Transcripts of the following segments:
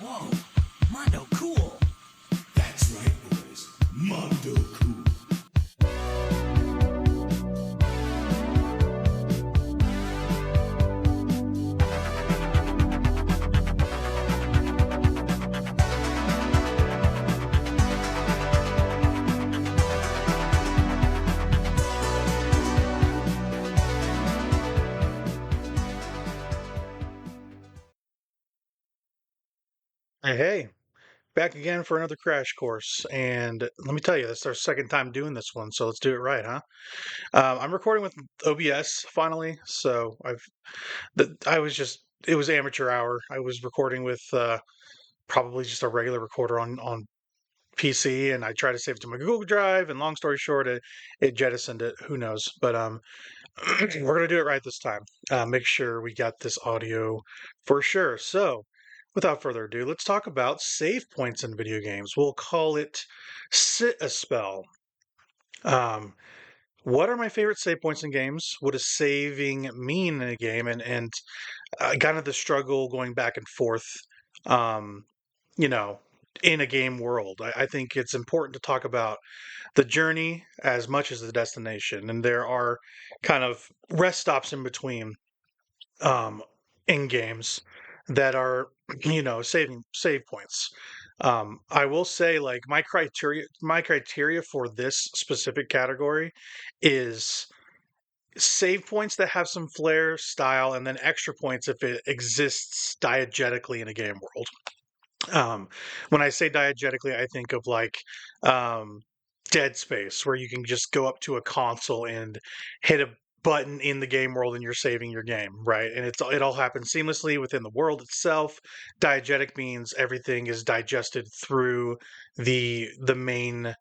Whoa, Mondo cool. That's right, boys. Mondo Cool. Hey, back again for another crash course. And let me tell you, this is our second time doing this one, so let's do it right, huh? I'm recording with OBS finally, so I was just it was amateur hour. I was recording with probably just a regular recorder on PC, and I tried to save it to my Google Drive. And long story short, it jettisoned it. Who knows? But we're gonna do it right this time. Make sure we got this audio for sure. So, without further ado, let's talk about save points in video games. We'll call it sit a spell. Um, what are my favorite save points in games? What does saving mean in a game? And kind of the struggle going back and forth. Um, you know, in a game world, I think it's important to talk about the journey as much as the destination, and there are kind of rest stops in between um, in games that are saving save points. I will say, like, my criteria for this specific category is save points that have some flair, style, and then extra points if it exists diegetically in a game world. um, when I say diegetically, I think of like um, Dead Space, where you can just go up to a console and hit a button in the game world and you're saving your game, right? And it all happens seamlessly within the world itself. Diegetic means everything is digested through the main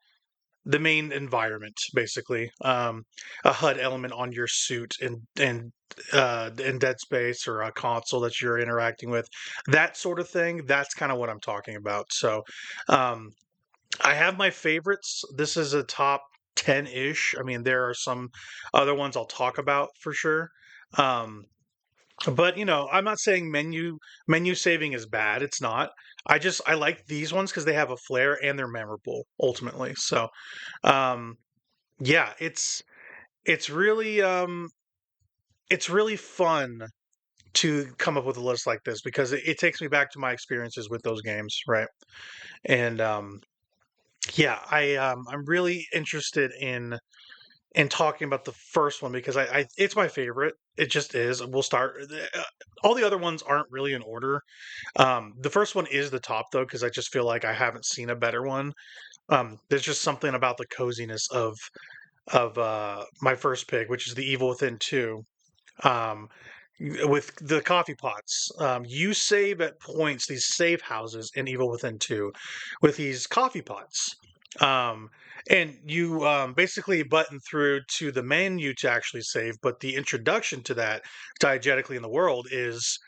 environment, basically. A HUD element on your suit in Dead Space, or a console that you're interacting with, that sort of thing. That's kind of what I'm talking about. So, um, I have my favorites. This is a top 10-ish. I mean, there are some other ones I'll talk about for sure. Um, but I'm not saying menu saving is bad. It's not. I like these ones because they have a flair and they're memorable ultimately. So, um, yeah, it's really it's really fun to come up with a list like this because it takes me back to my experiences with those games, right? And yeah, I'm really interested in talking about the first one because I it's my favorite. It just is. We'll start. All the other ones aren't really in order. The first one is the top though because I just feel like I haven't seen a better one. There's just something about the coziness of my first pick, which is the Evil Within 2. Um, with the coffee pots, you save at points, these save houses in Evil Within 2 with these coffee pots. Um, and you basically button through to the menu to actually save, but the introduction to that diegetically in the world is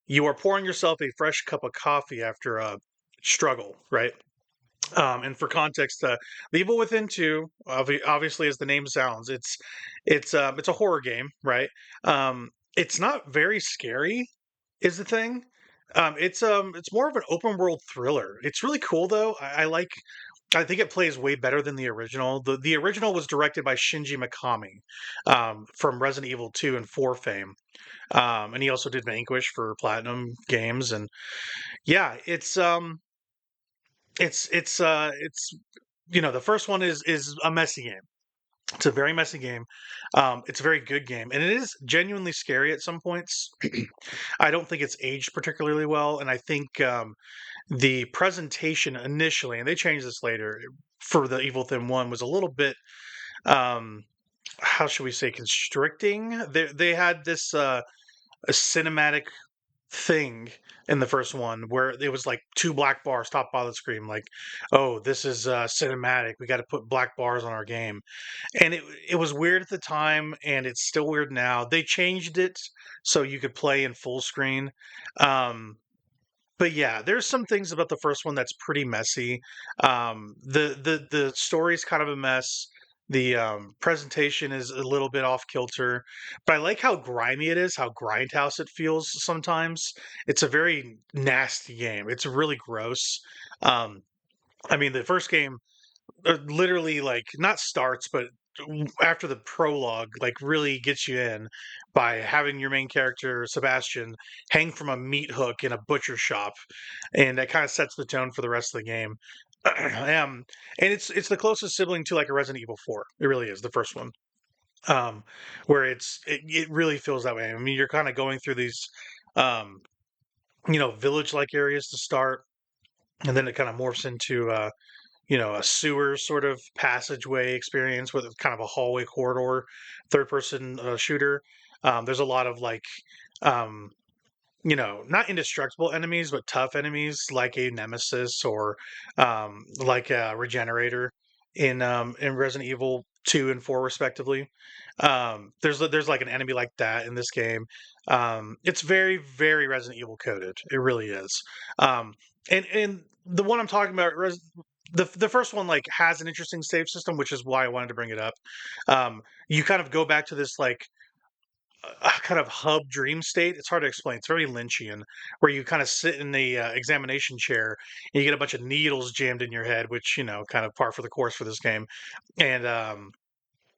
you are pouring yourself a fresh cup of coffee after a struggle, right? And for context, The Evil Within 2, obviously, as the name sounds, it's a horror game, right? It's not very scary, is the thing. It's more of an open world thriller. It's really cool though. I like. I think it plays way better than the original. The original was directed by Shinji Mikami, from Resident Evil 2 and 4 fame, and he also did Vanquish for Platinum Games. And yeah, it's the first one is a messy game. It's a very messy game. It's a very good game, and it is genuinely scary at some points. I don't think it's aged particularly well, and I think the presentation initially, and they changed this later for the Evil Within 1, was a little bit, um, how should we say, constricting. They had this a cinematic thing in the first one where it was like two black bars top by the screen, like, oh, this is cinematic, we got to put black bars on our game. And it was weird at the time, and it's still weird now. They changed it so you could play in full screen. Um but yeah, there's some things about the first one that's pretty messy. The story's kind of a mess. The presentation is a little bit off kilter, but I like how grimy it is, how grindhouse it feels sometimes. It's a very nasty game. It's really gross. Um, I mean, the first game literally like not starts, but after the prologue, like really gets you in by having your main character Sebastian hang from a meat hook in a butcher shop, and that kind of sets the tone for the rest of the game. And it's the closest sibling to like a Resident Evil 4. It really is the first one. Um, where it really feels that way. I mean, you're kind of going through these um, village like areas to start, and then it kind of morphs into a sewer sort of passageway experience with kind of a hallway corridor, third person shooter. There's a lot of like, um, not indestructible enemies, but tough enemies like a Nemesis or like a Regenerator in Resident Evil 2 and 4 respectively. There's like an enemy like that in this game. It's very very Resident Evil coded. It really is. Um, and the one I'm talking about, the first one like has an interesting save system, which is why I wanted to bring it up. You kind of go back to this like kind of hub dream state. It's hard to explain. It's very Lynchian, where you kind of sit in the examination chair and you get a bunch of needles jammed in your head, which kind of par for the course for this game. And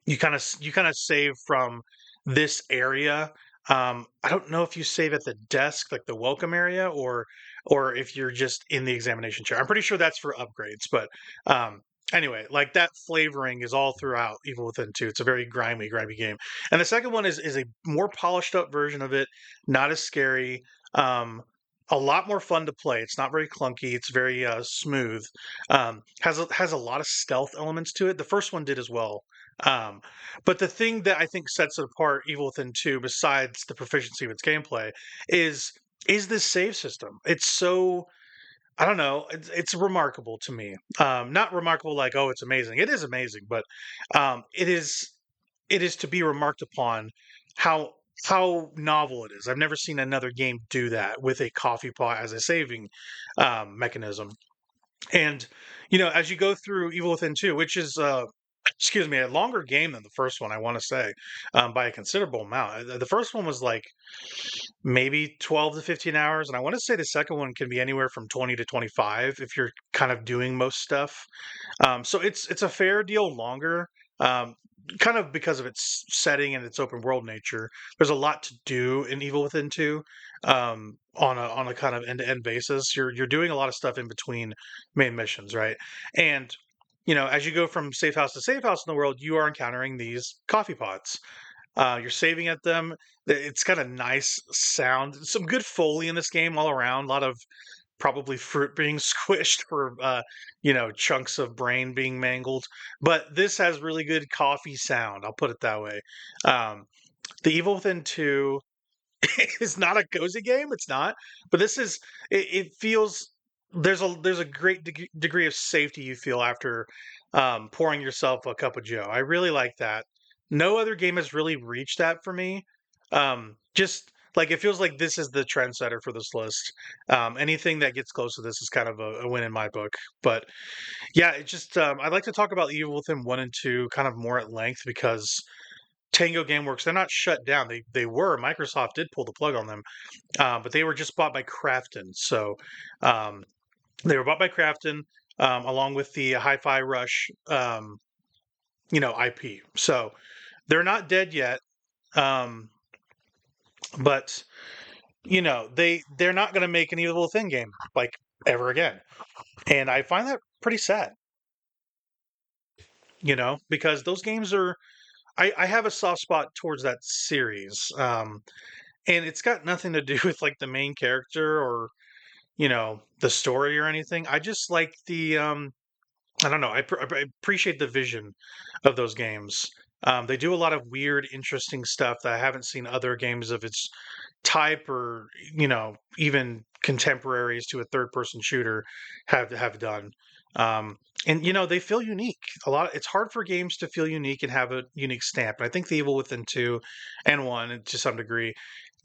you kind of save from this area. I don't know if you save at the desk, like the welcome area, or if you're just in the examination chair. I'm pretty sure that's for upgrades, but anyway, like that flavoring is all throughout Evil Within 2. It's a very grimy game. And the second one is a more polished up version of it, not as scary. Um, a lot more fun to play. It's not very clunky. It's very smooth. Has a lot of stealth elements to it. The first one did as well. Um, but the thing that I think sets it apart, Evil Within 2, besides the proficiency of its gameplay, is is this save system. It's so I don't know. It's remarkable to me. Not remarkable like, oh, it's amazing. It is amazing, but it is to be remarked upon how how novel it is. I've never seen another game do that with a coffee pot as a saving mechanism. And as you go through Evil Within 2, which is excuse me, a longer game than the first one, I want to say, by a considerable amount. The first one was like maybe 12 to 15 hours, and I want to say the second one can be anywhere from 20 to 25 if you're kind of doing most stuff. So it's a fair deal longer. Kind of because of its setting and its open world nature. There's a lot to do in Evil Within 2, on a kind of end to end basis. You're doing a lot of stuff in between main missions, right? And as you go from safe house to safe house in the world, you are encountering these coffee pots. You're saving at them. It's got a nice sound, some good foley in this game all around. A lot of probably fruit being squished for chunks of brain being mangled. But this has really good coffee sound. I'll put it that way. The Evil Within 2 is not a cozy game. It's not, but this is. It feels there's a great degree of safety you feel after pouring yourself a cup of Joe. I really like that. No other game has really reached that for me. Just like it feels like this is the trendsetter for this list. Anything that gets close to this is kind of a win in my book. But yeah, it just I'd like to talk about Evil Within 1 and 2 kind of more at length because Tango Gameworks, they're not shut down. They were. Microsoft did pull the plug on them, but they were just bought by Krafton. So um, they were bought by Krafton along with the Hi-Fi Rush, IP. So they're not dead yet, um, but they're not going to make an Evil Within game like ever again, and I find that pretty sad. Because those games are. I have a soft spot towards that series, and it's got nothing to do with like the main character or the story or anything. I just like the I don't know. I appreciate the vision of those games. They do a lot of weird, interesting stuff that I haven't seen other games of its type or even contemporaries to a third-person shooter have done. And they feel unique. It's hard for games to feel unique and have a unique stamp. And I think the Evil Within 2 and 1, and to some degree,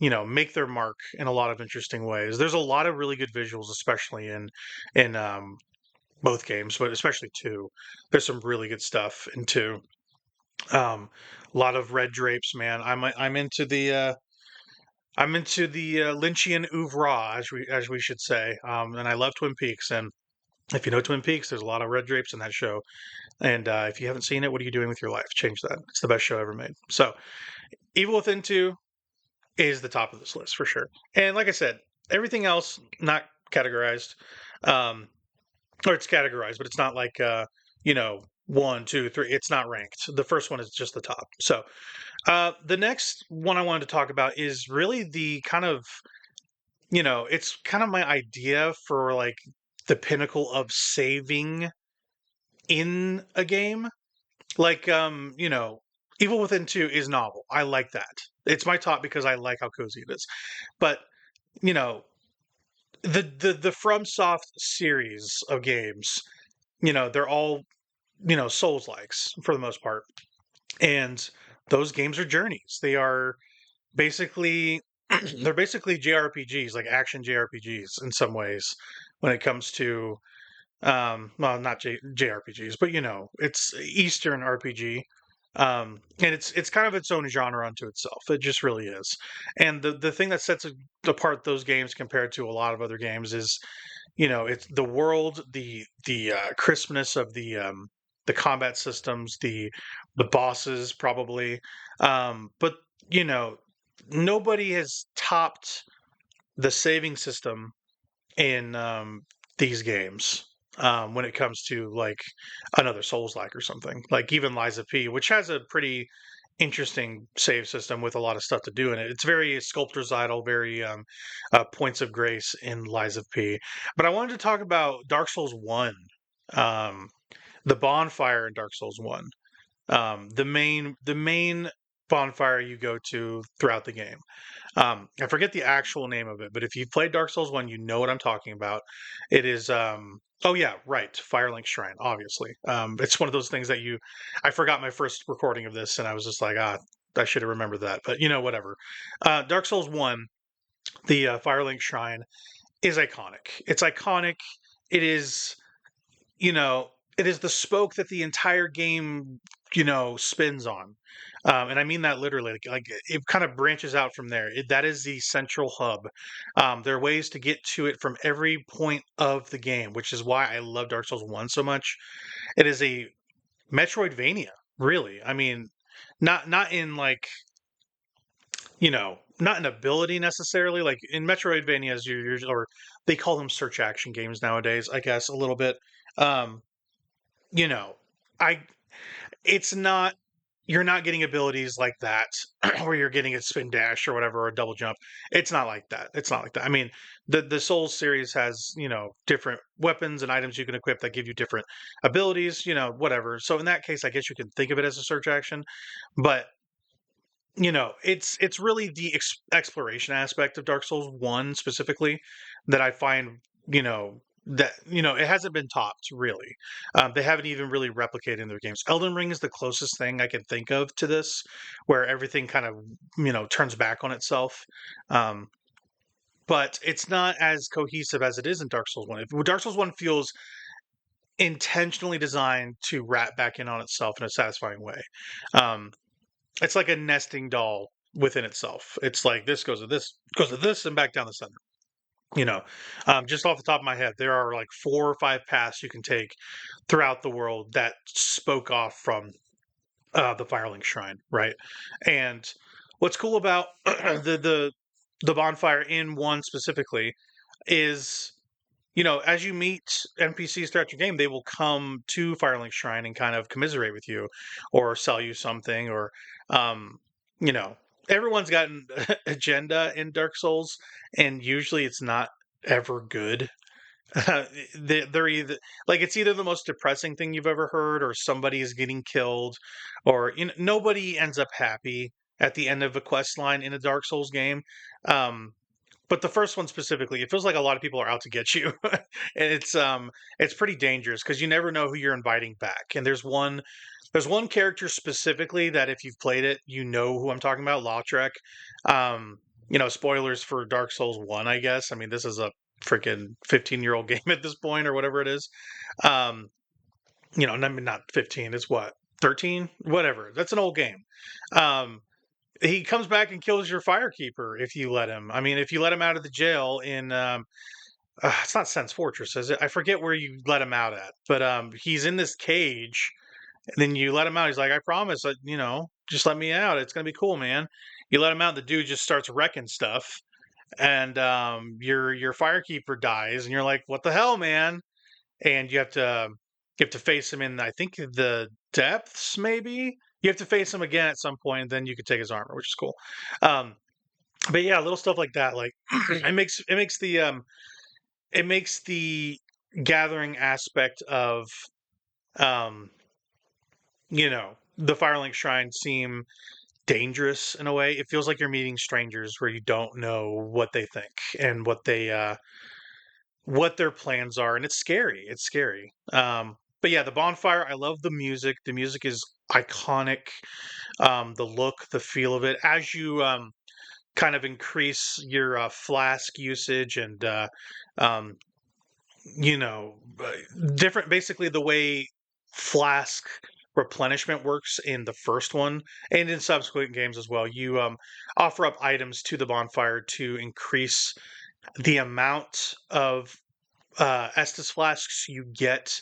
make their mark in a lot of interesting ways. There's a lot of really good visuals, especially in both games, but especially 2. There's some really good stuff in 2. A lot of red drapes, man. I'm into the Lynchian oeuvre, as we should say. And I love Twin Peaks. And if you know Twin Peaks, there's a lot of red drapes in that show. And if you haven't seen it, what are you doing with your life? Change that. It's the best show ever made. So, Evil Within 2 is the top of this list for sure. And like I said, everything else not categorized, um, or it's categorized, but it's not like you know, one, two, three. It's not ranked. The first one is just the top. So the next one I wanted to talk about is really the kind of, it's kind of my idea for like the pinnacle of saving in a game. Like, Evil Within 2 is novel. I like that. It's my top because I like how cozy it is. But, you know, the FromSoft series of games, they're all, Souls likes for the most part. And those games are journeys. They are basically they're basically JRPGs, like action JRPGs in some ways when it comes to well, not JRPGs, but it's Eastern RPG. And it's kind of its own genre unto itself. It just really is. And the thing that sets apart those games compared to a lot of other games is, it's the world, the crispness of the combat systems, the bosses probably. But you know, nobody has topped the saving system in these games when it comes to like another Souls-like or something. Like even Lies of P, which has a pretty interesting save system with a lot of stuff to do in it. It's very Sculptor's Idol, very points of grace in Lies of P. But I wanted to talk about Dark Souls 1, um, the bonfire in Dark Souls 1, the main bonfire you go to throughout the game. I forget the actual name of it, but if you've played Dark Souls 1, you know what I'm talking about. It is, oh yeah, right, Firelink Shrine, obviously. It's one of those things that I forgot my first recording of this, and I was just like, I should have remembered that, but whatever. Dark Souls 1, the Firelink Shrine, is iconic. It's iconic. It is, you know, it is the spoke that the entire game, spins on. And I mean that literally. Like it kind of branches out from there. That is the central hub. There are ways to get to it from every point of the game, which is why I love Dark Souls 1 so much. It is a Metroidvania, really. I mean, not in like, not in ability necessarily. Like in Metroidvanias, or they call them search action games nowadays, I guess, a little bit. Um, you know, I it's not you're not getting abilities like that where you're getting a spin dash or whatever or a double jump. It's not like that. It's not like that. I mean, the Souls series has, different weapons and items you can equip that give you different abilities, whatever. So in that case, I guess you can think of it as a search action, but it's really the exploration aspect of Dark Souls 1 specifically that I find, it hasn't been topped really. They haven't even really replicated in their games. Elden Ring is the closest thing I can think of to this, where everything kind of, turns back on itself. Um, but it's not as cohesive as it is in Dark Souls 1. Dark Souls 1 feels intentionally designed to wrap back in on itself in a satisfying way. Um, it's like a nesting doll within itself. It's like this goes to this, and back down the center. You know, just off the top of my head, there are like 4 or 5 paths you can take throughout the world that spoke off from the Firelink Shrine, right? And what's cool about the bonfire in one specifically is, as you meet NPCs throughout your game, they will come to Firelink Shrine and kind of commiserate with you, or sell you something, or um, you know, everyone's got an agenda in Dark Souls, and usually it's not ever good. They're either like it's either the most depressing thing you've ever heard, or somebody is getting killed, or nobody ends up happy at the end of a quest line in a Dark Souls game. Um, but the first one specifically, it feels like a lot of people are out to get you, and it's pretty dangerous because you never know who you're inviting back. And there's one character specifically that if you've played it, you know who I'm talking about, Lautrec. Spoilers for Dark Souls 1, I guess. I mean, this is a freaking 15-year-old game at this point or whatever it is. I mean, not 15, it's what? 13, whatever. That's an old game. Um, he comes back and kills your firekeeper if you let him. I mean, if you let him out of the jail in it's not Sense Fortress, is it? I forget where you let him out at, but he's in this cage, and then you let him out. He's like, "I promise, just let me out. It's gonna be cool, man." You let him out, the dude just starts wrecking stuff, and your firekeeper dies, and you're like, "What the hell, man?" And you have to face him in, I think, the depths. Maybe you have to face him again at some point, and then you can take his armor, which is cool. Um, but yeah, little stuff like that, like it makes the gathering aspect of um, the Firelink Shrine seem dangerous in a way. It feels like you're meeting strangers where you don't know what they think and what their plans are, and it's scary. It's scary. But yeah, the bonfire. I love the music. The music is iconic. The look, the feel of it. As you kind of increase your flask usage and um, you know, different. Basically, the way flask replenishment works in the first one and in subsequent games as well. You offer up items to the bonfire to increase the amount of Estus flasks you get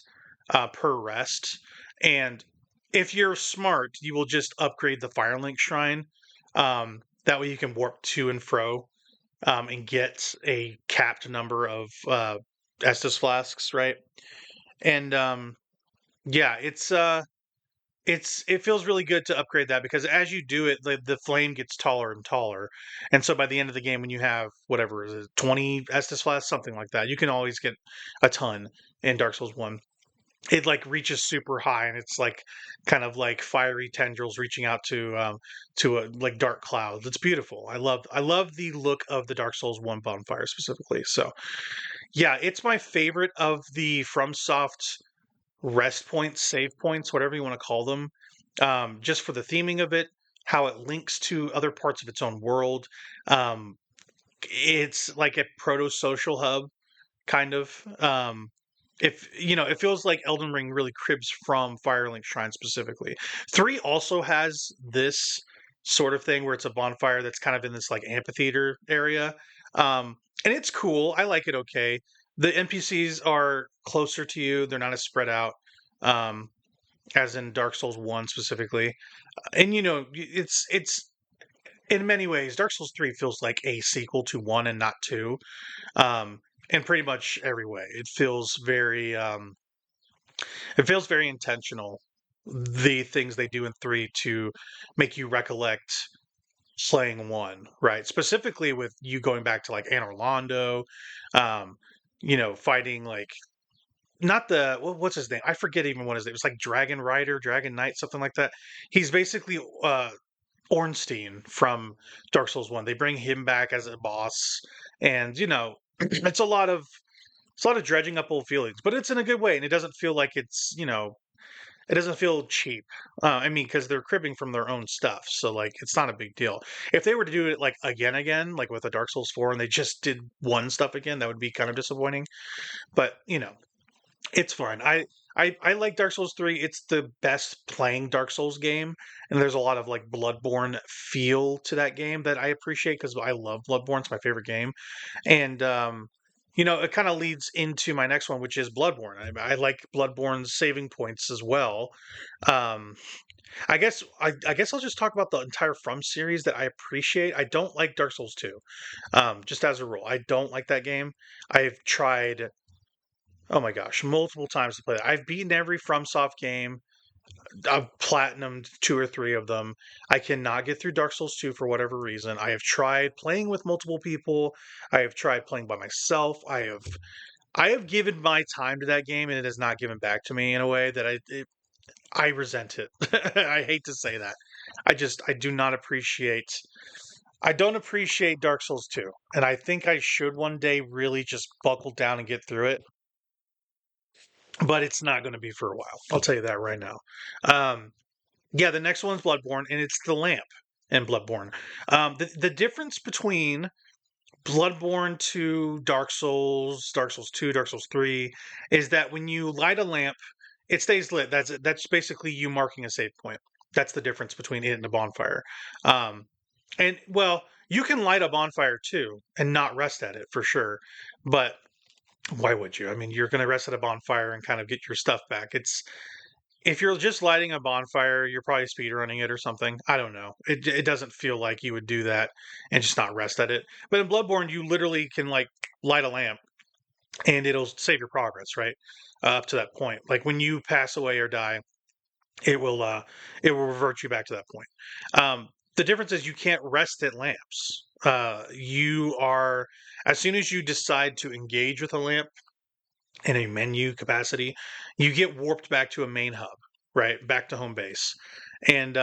per rest. And if you're smart, you will just upgrade the Firelink Shrine. That way you can warp to and fro and get a capped number of Estus flasks, right? And yeah, it feels really good to upgrade that because as you do it, the flame gets taller and taller, and so by the end of the game, when you have whatever is it, 20 Estus flasks, something like that, you can always get a ton in Dark Souls One. It like reaches super high, and it's like kind of like fiery tendrils reaching out to a like dark clouds. It's beautiful. I love the look of the Dark Souls One bonfire specifically. So yeah, it's my favorite of the FromSoft rest points, save points, whatever you want to call them, just for the theming of it, how it links to other parts of its own world. Um, it's like a proto social hub, kind of. If it feels like Elden Ring really cribs from Firelink Shrine specifically. 3 also has this sort of thing where it's a bonfire that's kind of in this like amphitheater area. And it's cool. I like it okay. The NPCs are closer to you. They're not as spread out um, as in Dark Souls 1 specifically. And it's in many ways Dark Souls 3 feels like a sequel to 1 and not 2. In pretty much every way. It feels very intentional, the things they do in 3 to make you recollect playing 1, right? Specifically with you going back to like Anor Londo, um, fighting like not the what's his name? I forget even what his name. It's like Dragon Rider, Dragon Knight, something like that. He's basically Ornstein from Dark Souls 1. They bring him back as a boss, and it's a lot of dredging up old feelings, but it's in a good way, and it doesn't feel like it doesn't feel cheap. I mean, because they're cribbing from their own stuff, so like it's not a big deal. If they were to do it like again, like with a Dark Souls 4, and they just did one stuff again, that would be kind of disappointing. But it's fine. I like Dark Souls 3. It's the best playing Dark Souls game, and there's a lot of like Bloodborne feel to that game that I appreciate because I love Bloodborne. It's my favorite game. And it kind of leads into my next one, which is Bloodborne. I like Bloodborne's saving points as well. Um, I guess I'll just talk about the entire From series that I appreciate. I don't like Dark Souls 2. Just as a rule, I don't like that game. I've tried, oh my gosh, multiple times to play it. I've beaten every FromSoft game. I've platinumed 2 or 3 of them. I cannot get through Dark Souls 2 for whatever reason. I have tried playing with multiple people. I have tried playing by myself. I have given my time to that game, and it has not given back to me in a way that I resent it. I hate to say that. I do not appreciate. I don't appreciate Dark Souls 2, and I think I should one day really just buckle down and get through it. But it's not going to be for a while. I'll tell you that right now. Um, Yeah, the next one's Bloodborne, and it's the lamp in Bloodborne. The difference between Bloodborne to Dark Souls 2, Dark Souls 3, is that when you light a lamp, it stays lit. That's basically you marking a save point. That's the difference between it and a bonfire. Um, and well, you can light a bonfire too and not rest at it for sure, but why would you? I mean, you're going to rest at a bonfire and kind of get your stuff back. It's if you're just lighting a bonfire, you're probably speedrunning it or something. I don't know. It doesn't feel like you would do that and just not rest at it. But in Bloodborne, you literally can like light a lamp and it'll save your progress, right? Up to that point. Like when you pass away or die, it will uh it will revert you back to that point. The difference is you can't rest at lamps. You are as soon as you decide to engage with a lamp in a menu capacity, you get warped back to a main hub, right? Back to home base. And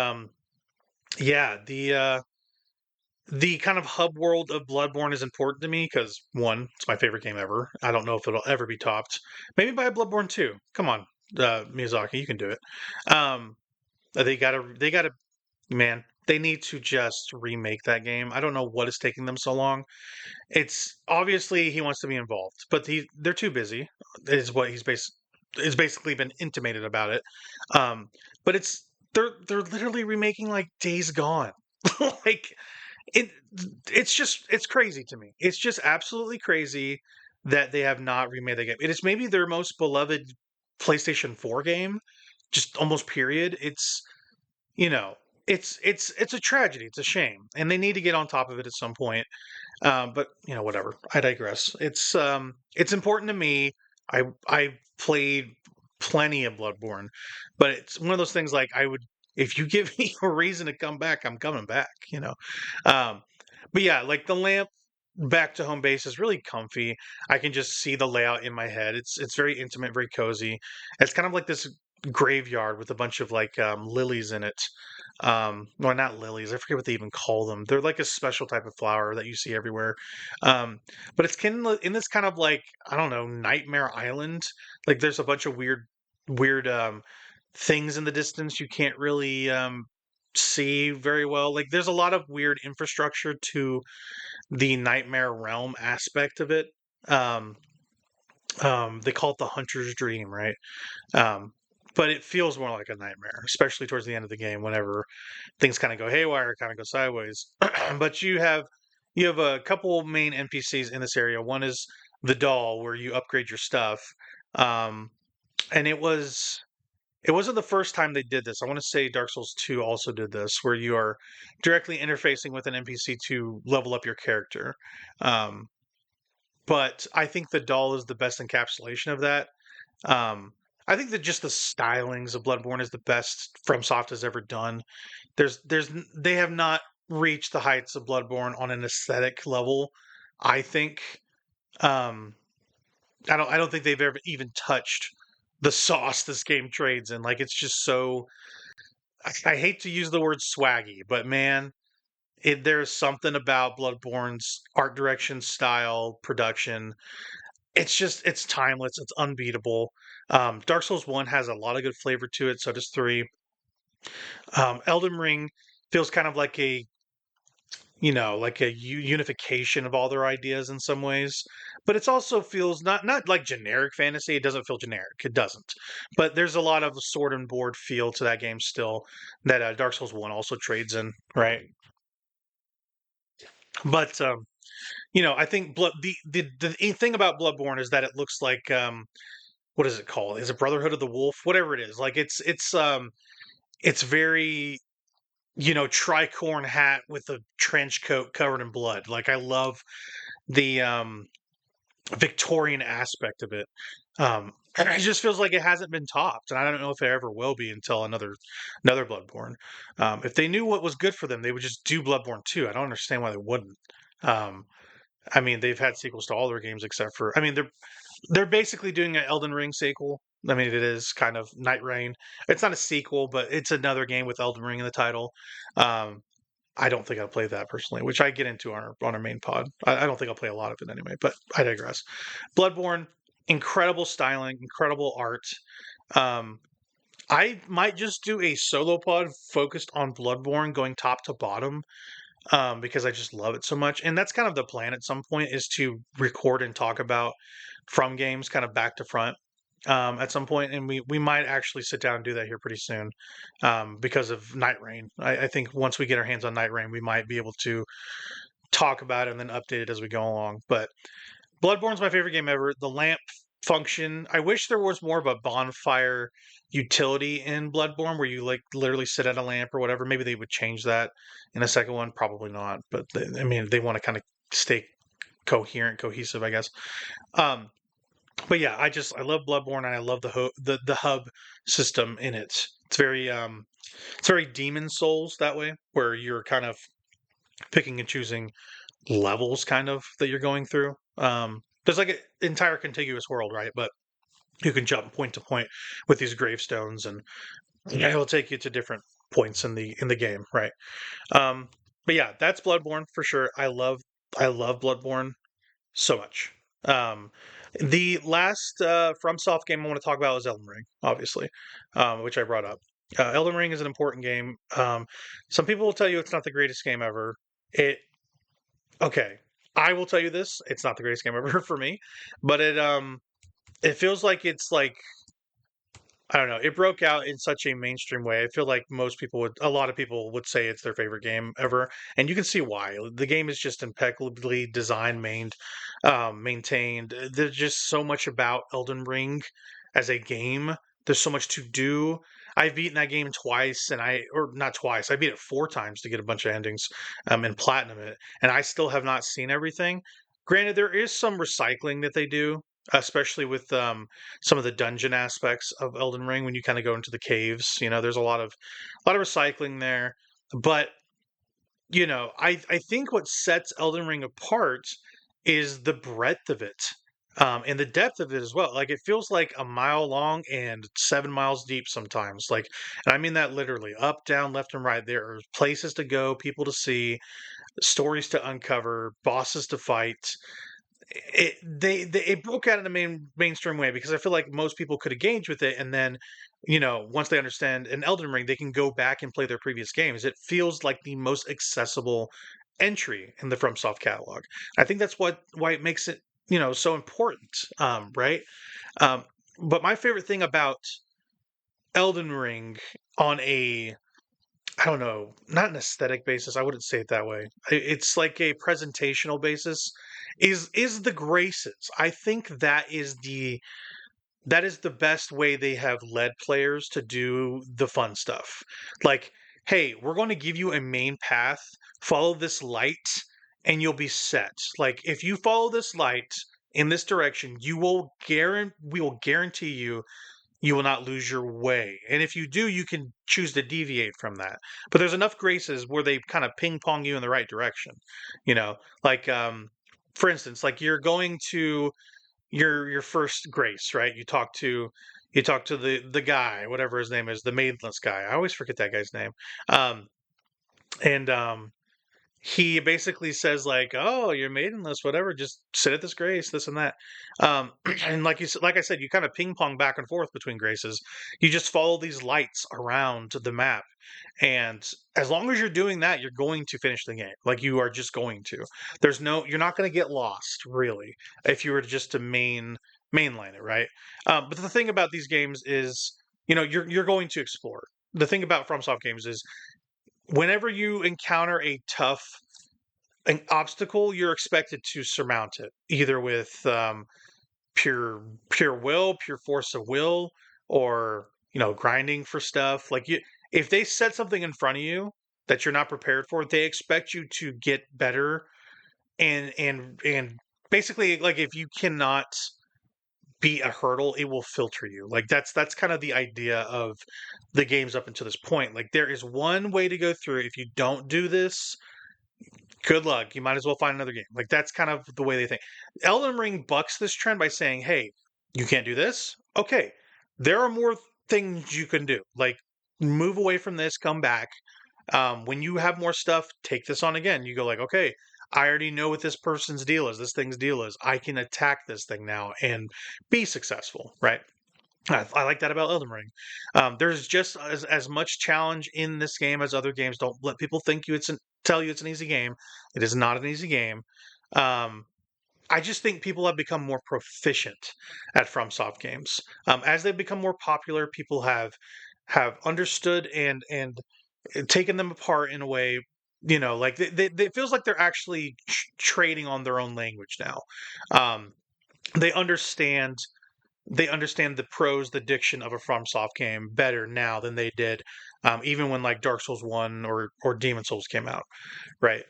yeah, the kind of hub world of Bloodborne is important to me because one, it's my favorite game ever. I don't know if it'll ever be topped. Maybe by Bloodborne 2. Come on, Miyazaki, you can do it. Um, they gotta, man. They need to just remake that game. I don't know what is taking them so long. It's obviously he wants to be involved, but they're too busy. Is what is basically been intimated about it. Um, but they're literally remaking like Days Gone. Like it it's crazy to me. It's just absolutely crazy that they have not remade the game. It is maybe their most beloved PlayStation 4 game, just almost period. It's you know, it's a tragedy. It's a shame, and they need to get on top of it at some point. But whatever. I digress. It's important to me. I played plenty of Bloodborne, but it's one of those things like I would if you give me a reason to come back, I'm coming back. Um, but yeah, like the lamp back to home base is really comfy. I can just see the layout in my head. It's very intimate, very cozy. It's kind of like this graveyard with a bunch of like lilies in it. Well, not lilies. I forget what they even call them. They're like a special type of flower that you see everywhere. Um, but it's in this kind of like I don't know nightmare island. Like there's a bunch of weird things in the distance you can't really see very well. Like there's a lot of weird infrastructure to the nightmare realm aspect of it. Um, they call it the hunter's dream, right? Um, but it feels more like a nightmare, especially towards the end of the game, whenever things kind of go haywire, kind of go sideways. But you have a couple main NPCs in this area. One is the doll, where you upgrade your stuff, um, and it wasn't the first time they did this. I want to say Dark Souls 2 also did this, where you are directly interfacing with an NPC to level up your character. Um, but I think the doll is the best encapsulation of that. Um, I think that just the stylings of Bloodborne is the best FromSoft has ever done. They have not reached the heights of Bloodborne on an aesthetic level. I think um, I don't think they've ever even touched the sauce this game trades in. Like it's just so I hate to use the word swaggy, but man, there's something about Bloodborne's art direction, style, production. It's timeless. It's unbeatable. Dark Souls 1 has a lot of good flavor to it. So does 3. Elden Ring feels kind of like like a unification of all their ideas in some ways, but it also feels not like generic fantasy. It doesn't feel generic. It doesn't. But there's a lot of sword and board feel to that game still that Dark Souls 1 also trades in, right? But I think the thing about Bloodborne is that it looks like what is it called? Is it Brotherhood of the Wolf? Whatever it is. Like it's very tricorn hat with a trench coat covered in blood. Like I love the Victorian aspect of it. And it just feels like it hasn't been topped, and I don't know if it ever will be until another Bloodborne. If they knew what was good for them, they would just do Bloodborne 2. I don't understand why they wouldn't. Um, I mean, they've had sequels to all their games except for. I mean, they're basically doing an Elden Ring sequel. I mean, it is kind of Night Rain. It's not a sequel, but it's another game with Elden Ring in the title. Um, I don't think I'll play that personally, which I get into on our main pod. I don't think I'll play a lot of it anyway, but I digress. Bloodborne, incredible styling, incredible art. Um, I might just do a solo pod focused on Bloodborne, going top to bottom, because I just love it so much. And that's kind of the plan at some point is to record and talk about from games kind of back to front. at some point, and we might actually sit down and do that here pretty soon, because of Night Rain. I think once we get our hands on Night Rain, we might be able to talk about it and then update it as we go along. But Bloodborne's my favorite game ever. The lamp function. I wish there was more of a bonfire utility in Bloodborne where you like literally sit at a lamp or whatever. Maybe they would change that in a second one. Probably not. But I mean, they want to kind of stay cohesive, I guess. Um, but yeah, I love Bloodborne and I love the hub system in it. It's very Demon Souls that way, where you're kind of picking and choosing levels kind of that you're going through. There's like an entire contiguous world, right? But you can jump point to point with these gravestones, and it'll take you to different points in the game, right? Um, but yeah, that's Bloodborne for sure. I love Bloodborne so much. Um, the last FromSoft game I want to talk about is Elden Ring, obviously, which I brought up. Elden Ring is an important game. Some people will tell you it's not the greatest game ever. It Okay, I will tell you this: it's not the greatest game ever for me, but it feels like it's like I don't know. It broke out in such a mainstream way. I feel like a lot of people would say it's their favorite game ever, and you can see why. The game is just impeccably designed, maintained. There's just so much about Elden Ring as a game. There's so much to do. I've beaten that game twice, or not twice. I beat it 4 times to get a bunch of endings, and platinum it, and I still have not seen everything. Granted, there is some recycling that they do, especially with some of the dungeon aspects of Elden Ring when you kind of go into the caves. There's a lot of recycling there. But I think what sets Elden Ring apart is the breadth of it. And the depth of it as well. Like it feels like a mile long and 7 miles deep sometimes. Like, and I mean that literally, up, down, left, and right. There are places to go, people to see, stories to uncover, bosses to fight. It broke out in a mainstream way because I feel like most people could engage with it, and then once they understand an Elden Ring, they can go back and play their previous games. It feels like the most accessible entry in the FromSoft catalog. I think that's why it makes it so important, right? Um, but my favorite thing about Elden Ring on a I don't know, not an aesthetic basis. I wouldn't say it that way. It's like a presentational basis. Is the graces? I think that is the best way they have led players to do the fun stuff. Like, hey, we're going to give you a main path. Follow this light, and you'll be set. Like, if you follow this light in this direction, we will guarantee you will not lose your way. And if you do, you can choose to deviate from that. But there's enough graces where they kind of ping pong you in the right direction. You know, like for instance, like you're going to your first grace, right? You talk to the guy, whatever his name is, the maidenless guy. I always forget that guy's name. Um, and he basically says like, "Oh, you're maidenless, whatever. Just sit at this grace, this and that." And like I said, you kind of ping pong back and forth between graces. You just follow these lights around the map, and as long as you're doing that, you're going to finish the game. Like you are just going to. You're not going to get lost really if you were just to mainline it, right? But the thing about these games is, you're going to explore. The thing about FromSoft games is whenever you encounter an obstacle, you're expected to surmount it either with pure will, pure force of will, or grinding for stuff. If they set something in front of you that you're not prepared for, they expect you to get better and basically like if you cannot beat a hurdle, it will filter you. Like that's kind of the idea of the games up until this point. Like there is one way to go through. If you don't do this, good luck. You might as well find another game. Like that's kind of the way they think. Elden Ring bucks this trend by saying, "Hey, you can't do this. Okay, there are more things you can do. Like move away from this, come back. When you have more stuff, take this on again. You go like, okay, I already know what this person's deal is. This thing's deal is. I can attack this thing now and be successful, right? I like that about Elden Ring. There's just as much challenge in this game as other games. Don't let people tell you it's an easy game. It is not an easy game. Um, I just think people have become more proficient at FromSoft games. As they've become more popular, people have understood and taken them apart in a way. Like it feels like they're actually trading on their own language now. Um, they understand they understand the prose, the diction of a FromSoft game better now than they did, even when like Dark Souls One or Demon Souls came out, right?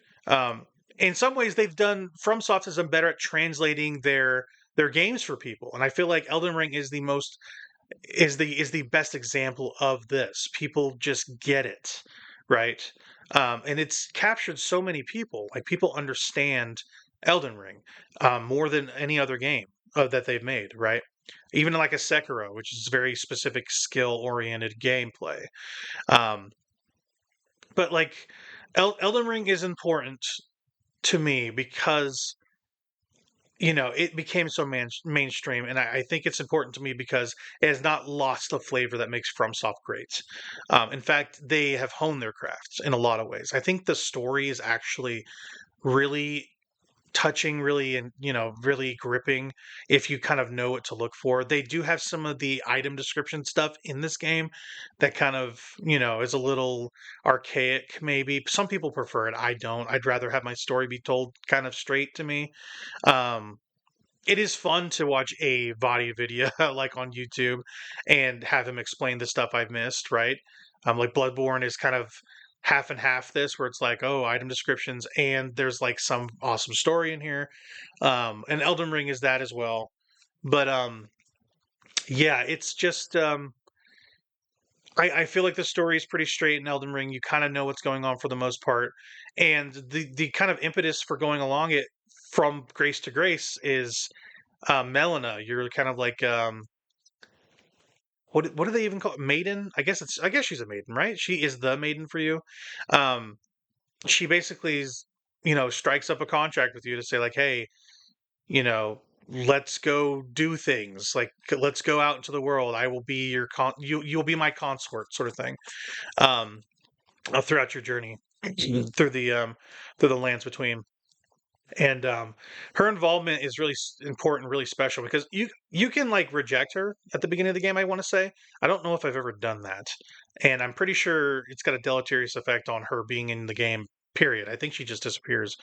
In some ways, FromSoft has been better at translating their games for people, and I feel like Elden Ring is the best example of this. People just get it, right? And it's captured so many people. Like people understand Elden Ring more than any other game that they've made, right? Even like a Sekiro, which is very specific skill-oriented gameplay. Um, but like Elden Ring is important to me because it became so mainstream, and I think it's important to me because it has not lost the flavor that makes FromSoft great. In fact, they have honed their crafts in a lot of ways. I think the story is actually really touching, really, and really gripping if you kind of know what to look for. They do have some of the item description stuff in this game that kind of is a little archaic. Maybe some people prefer it. I don't. I'd rather have my story be told kind of straight to me. Um, it is fun to watch a body video like on YouTube and have him explain the stuff I've missed, right? Like Bloodborne is kind of half and half this, where it's like, oh, item descriptions and there's like some awesome story in here. And Elden Ring is that as well. But yeah, it's just I feel like the story is pretty straight in Elden Ring. You kind of know what's going on for the most part, and the kind of impetus for going along it from grace to grace is Melina. You're kind of like what do they even call it? Maiden? I guess she's a maiden, right? She is the maiden for you. Um, she basically strikes up a contract with you to say like, hey, let's go do things. Like let's go out into the world. I will be you'll be my consort, sort of thing. Um, throughout your journey through the lands between. And her involvement is really important, really special because you can like reject her at the beginning of the game. I want to say I don't know if I've ever done that, and I'm pretty sure it's got a deleterious effect on her being in the game. Period. I think she just disappears,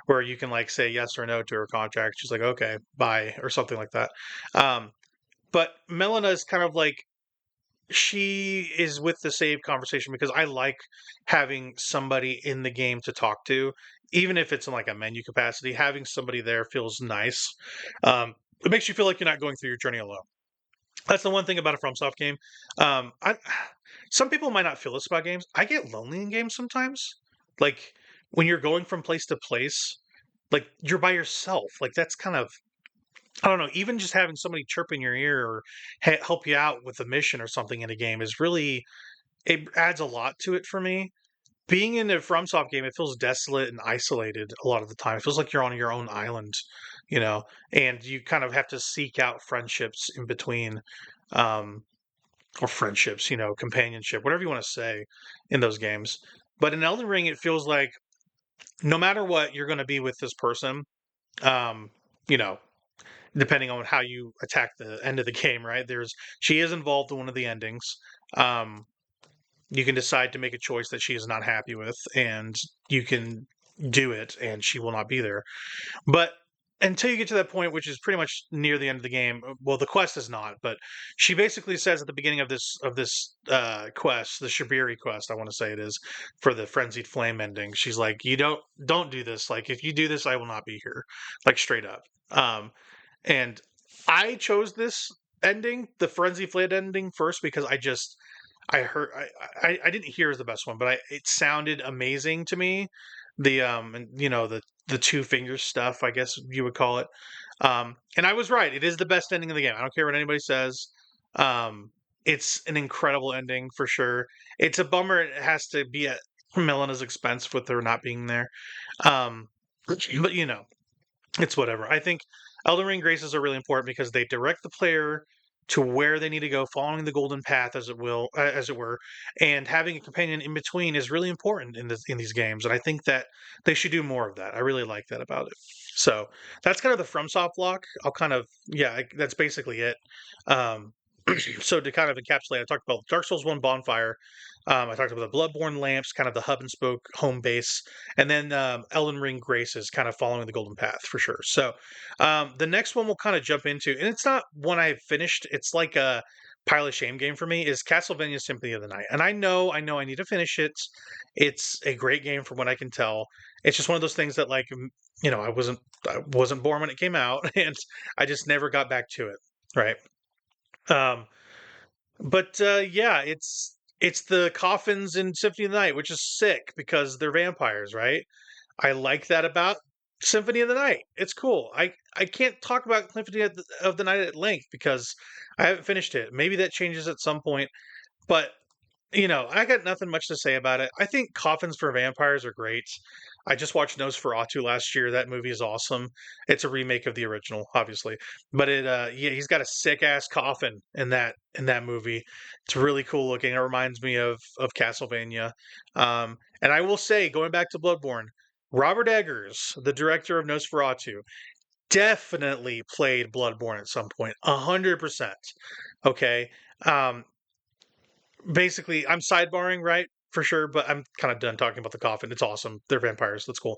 where you can like say yes or no to her contract. She's like, okay, bye, or something like that. Um, but Melina is kind of like she is with the save conversation because I like having somebody in the game to talk to, even if it's in like a menu capacity. Having somebody there feels nice. It makes you feel like you're not going through your journey alone. That's the one thing about a FromSoft game. Some people might not feel this about games. I get lonely in games sometimes. Like when you're going from place to place, like you're by yourself. Like that's kind of I don't know. Even just having somebody chirp in your ear or help you out with a mission or something in a game is really it adds a lot to it for me. Being in a FromSoft game, it feels desolate and isolated a lot of the time. It feels like you're on your own island, you know, and you kind of have to seek out friendships in between, um, or friendships, companionship, whatever you want to say in those games. But in Elden Ring, it feels like no matter what, you're going to be with this person. Um, you know, Depending on how you attack the end of the game, right? She is involved in one of the endings. Um, you can decide to make a choice that she is not happy with, and you can do it, and she will not be there. But until you get to that point, which is pretty much near the end of the game, well, the quest is not, but she basically says at the beginning of this quest, the Shabiri quest, I want to say it is for the frenzied flame ending. She's like, "You don't do this. Like, if you do this, I will not be here." Like straight up. And I chose this ending, the frenzy flame ending first because I heard I didn't hear as the best one, but it sounded amazing to me. The two fingers stuff, I guess you would call it. And I was right. It is the best ending of the game. I don't care what anybody says. It's an incredible ending for sure. It's a bummer it has to be at Melina's expense with her not being there. Um, but it's whatever. I think Elden Ring graces are really important because they direct the player to where they need to go, following the golden path, as it were, and having a companion in between is really important in these games. And I think that they should do more of that. I really like that about it. So that's kind of the FromSoft block. I'll kind of that's basically it. Um, so to kind of encapsulate, I talked about Dark Souls 1 Bonfire. I talked about the Bloodborne Lamps, kind of the hub and spoke home base, and then Elden Ring Graces, kind of following the Golden Path for sure. So the next one we'll kind of jump into, and it's not one I've finished. It's like a pile of shame game for me. Is Castlevania Symphony of the Night, and I need to finish it. It's a great game from what I can tell. It's just one of those things that like I wasn't born when it came out, and I just never got back to it. Right. Um, but yeah, it's the coffins in Symphony of the Night, which is sick because they're vampires, right? I like that about Symphony of the Night. It's cool. I can't talk about Symphony of the Night at length because I haven't finished it. Maybe that changes at some point, but I got nothing much to say about it. I think Coffins for Vampires are great. I just watched Nosferatu last year. That movie is awesome. It's a remake of the original, obviously, but yeah, he's got a sick ass coffin in that movie. It's really cool looking. It reminds me of Castlevania. And I will say, going back to Bloodborne, Robert Eggers, the director of Nosferatu, definitely played Bloodborne at some point. 100%. Okay. Um, Basically, I'm sidebarring, right? For sure, but I'm kind of done talking about the coffin. It's awesome. They're vampires. That's cool.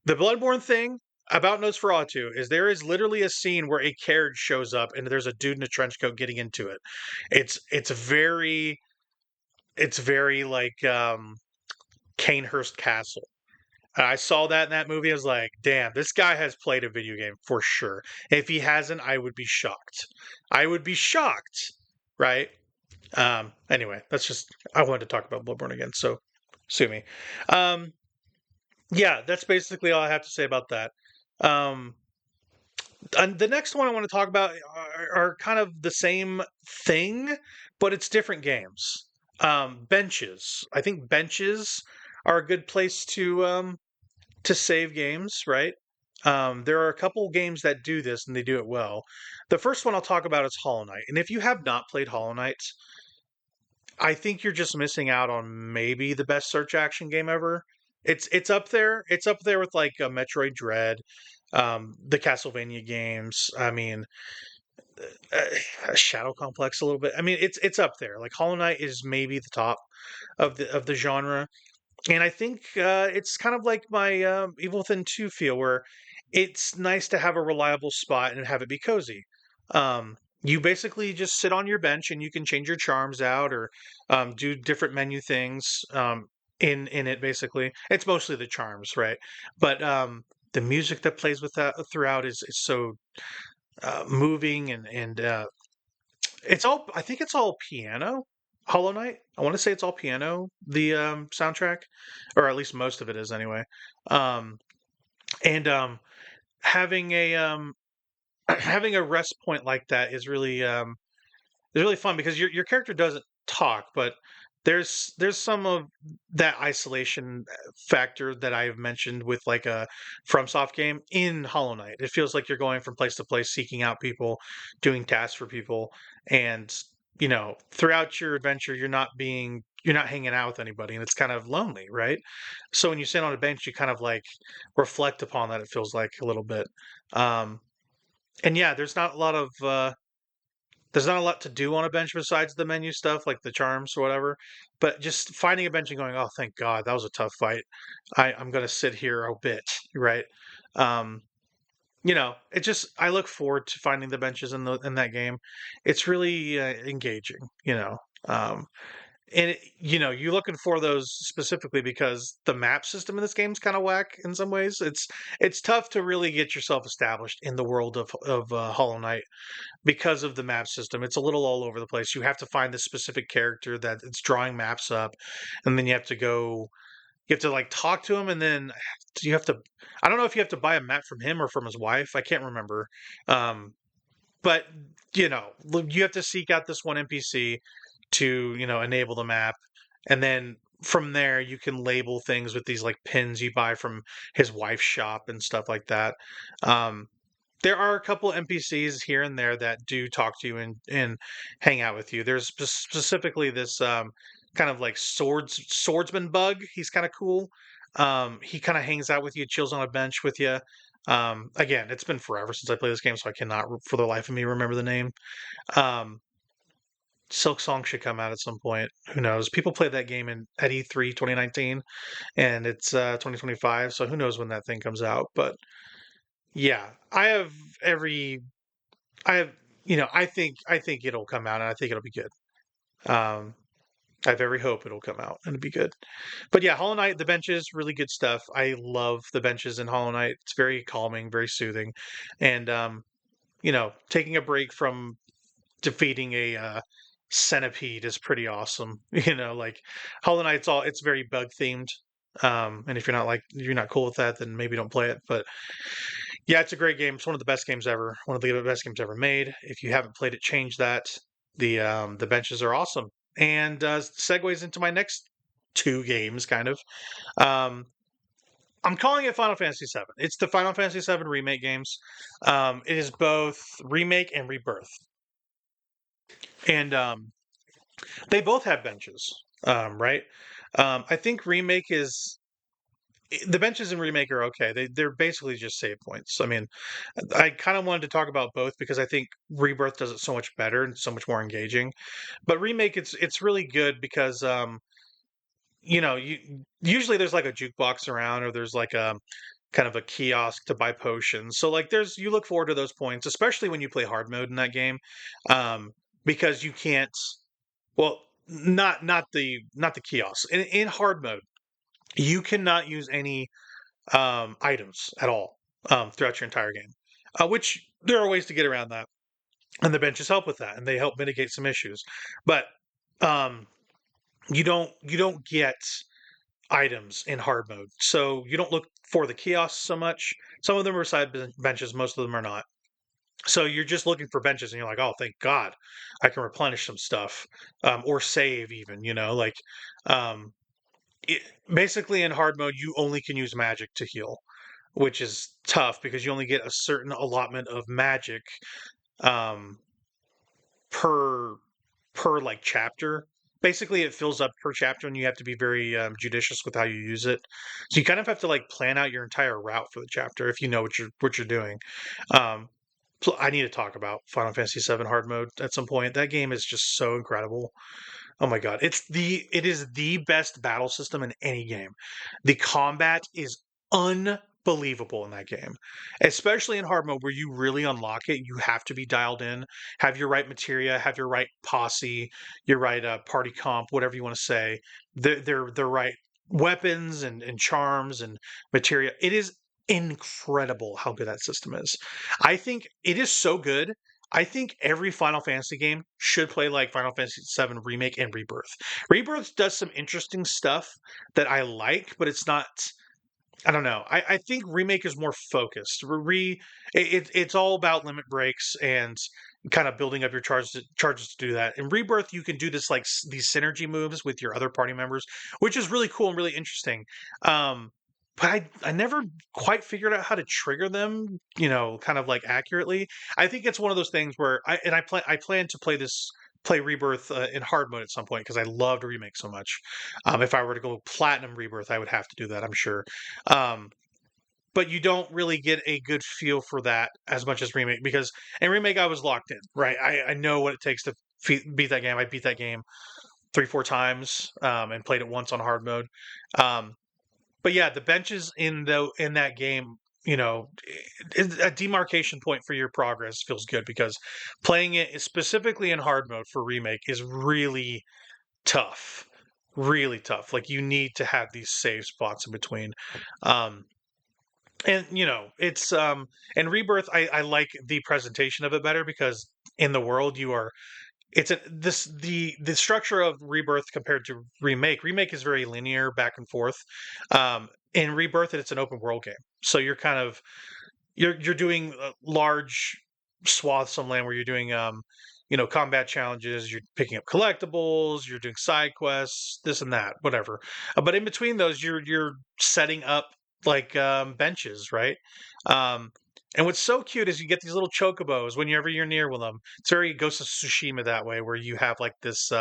The Bloodborne thing about Nosferatu is there is literally a scene where a carriage shows up and there's a dude in a trench coat getting into it. It's very like Canehurst Castle. And I saw that in that movie. I was like, damn, this guy has played a video game for sure. If he hasn't, I would be shocked. I would be shocked, right? Anyway, I wanted to talk about Bloodborne again, so sue me. Um, yeah, that's basically all I have to say about that. Um, and the next one I want to talk about are kind of the same thing, but it's different games. Benches. I think benches are a good place to save games, right? There are a couple games that do this and they do it well. The first one I'll talk about is Hollow Knight. And if you have not played Hollow Knight, I think you're just missing out on maybe the best search action game ever. It's up there. It's up there with like Metroid Dread, the Castlevania games. I mean, Shadow Complex a little bit. I mean, it's up there. Like Hollow Knight is maybe the top of the genre, and I think it's kind of like my Evil Within 2 feel, where it's nice to have a reliable spot and have it be cozy. You basically just sit on your bench and you can change your charms out or do different menu things in it. Basically, it's mostly the charms, right? But the music that plays with that throughout is so moving and it's all. I think it's all piano. Hollow Knight. I want to say it's all piano. The soundtrack, or at least most of it is anyway. Um, and having a having a rest point like that is really fun because your character doesn't talk, but there's some of that isolation factor that I've mentioned with like a FromSoft game in Hollow Knight. It feels like you're going from place to place, seeking out people, doing tasks for people, and throughout your adventure, you're not hanging out with anybody, and it's kind of lonely, right? So when you sit on a bench, you kind of like reflect upon that. It feels like a little bit. Um, and yeah, there's not a lot to do on a bench besides the menu stuff, like the charms or whatever. But just finding a bench and going, oh, thank God, that was a tough fight. I'm gonna sit here a bit, right? Um, I look forward to finding the benches in that game. It's really engaging, Um, and you're looking for those specifically because the map system in this game is kind of whack in some ways. It's tough to really get yourself established in the world of Hollow Knight because of the map system. It's a little all over the place. You have to find this specific character that it's drawing maps up, and then you have to like talk to him, and then you have to. I don't know if you have to buy a map from him or from his wife. I can't remember. Um, but you have to seek out this one NPC to enable the map, and then from there you can label things with these like pins you buy from his wife's shop and stuff like that. Um, there are a couple NPCs here and there that do talk to you and hang out with you. There's specifically this kind of like swordsman bug. He's kind of cool. He kind of hangs out with you, chills on a bench with you. Again, it's been forever since I played this game, so I cannot, for the life of me, remember the name. Um, Silk Song should come out at some point. Who knows? People played that game at E3 2019, and it's 2025, so who knows when that thing comes out. But yeah, every, I have, I think it'll come out, and I think it'll be good. Um, I have every hope it'll come out and it'll be good. But yeah, Hollow Knight, the benches, really good stuff. I love the benches in Hollow Knight. It's very calming, very soothing, and taking a break from defeating a centipede is pretty awesome. Like Hollow Knight's it's very bug themed. And if you're not cool with that, then maybe don't play it. But yeah, it's a great game. It's one of the best games ever. One of the best games ever made. If you haven't played it, change that. The benches are awesome, and segues into my next two games, kind of. Um, I'm calling it Final Fantasy VII. It's the Final Fantasy VII remake games. It is both remake and rebirth, and they both have benches, right? I think remake is the benches in remake are okay. They're basically just save points. I mean, I kind of wanted to talk about both because I think rebirth does it so much better and so much more engaging. But remake, it's really good because you usually there's like a jukebox around or there's like a kind of a kiosk to buy potions. So like you look forward to those points, especially when you play hard mode in that game, um, because you can't. Well, not the kiosks in hard mode. You cannot use any items at all throughout your entire game, which there are ways to get around that, and the benches help with that, and they help mitigate some issues. But um, you don't get items in hard mode, so you don't look for the kiosks so much. Some of them are side benches, most of them are not. So you're just looking for benches, and you're like, oh, thank God, I can replenish some stuff, or save even. Like um, it, basically in hard mode, you only can use magic to heal, which is tough because you only get a certain allotment of magic um, per like chapter. Basically, it fills up per chapter, and you have to be very judicious with how you use it. So you kind of have to like plan out your entire route for the chapter if you know what you're doing. Um, I need to talk about Final Fantasy VII Hard Mode at some point. That game is just so incredible. Oh my god, it is the best battle system in any game. The combat is unbelievable in that game, especially in hard mode where you really unlock it. You have to be dialed in, have your right materia, have your right posse, your right party comp, whatever you want to say. They're right weapons and charms and materia. It is incredible how good that system is. I think it is so good. I think every Final Fantasy game should play like Final Fantasy VII Remake and Rebirth. Rebirth does some interesting stuff that I like, but it's not. I don't know. I think Remake is more focused. It's all about limit breaks and kind of building up your charges to do that. In Rebirth, you can do this like these synergy moves with your other party members, which is really cool and really interesting. Um, but I never quite figured out how to trigger them, kind of like accurately. I think it's one of those things where I plan to play Rebirth in hard mode at some point because I loved Remake so much. If I were to go platinum Rebirth, I would have to do that, I'm sure. Um, but you don't really get a good feel for that as much as Remake because in Remake I was locked in, right? I know what it takes to beat that game. I beat that game 3-4 times and played it once on hard mode. Um, but yeah, the benches in that game, a demarcation point for your progress feels good because playing it specifically in hard mode for Remake is really tough. Really tough. Like you need to have these save spots in between. Um, and it's and Rebirth I like the presentation of it better because in the world you are it's a this the structure of Rebirth compared to Remake is very linear back and forth. In Rebirth it's an open world game. So you're kind of you're doing large swaths of land where you're doing combat challenges, you're picking up collectibles, you're doing side quests, this and that, whatever. But in between those, you're setting up like benches, right? Um, and what's so cute is you get these little chocobos whenever you're near with them. It's very Ghost of Tsushima that way, where you have like this,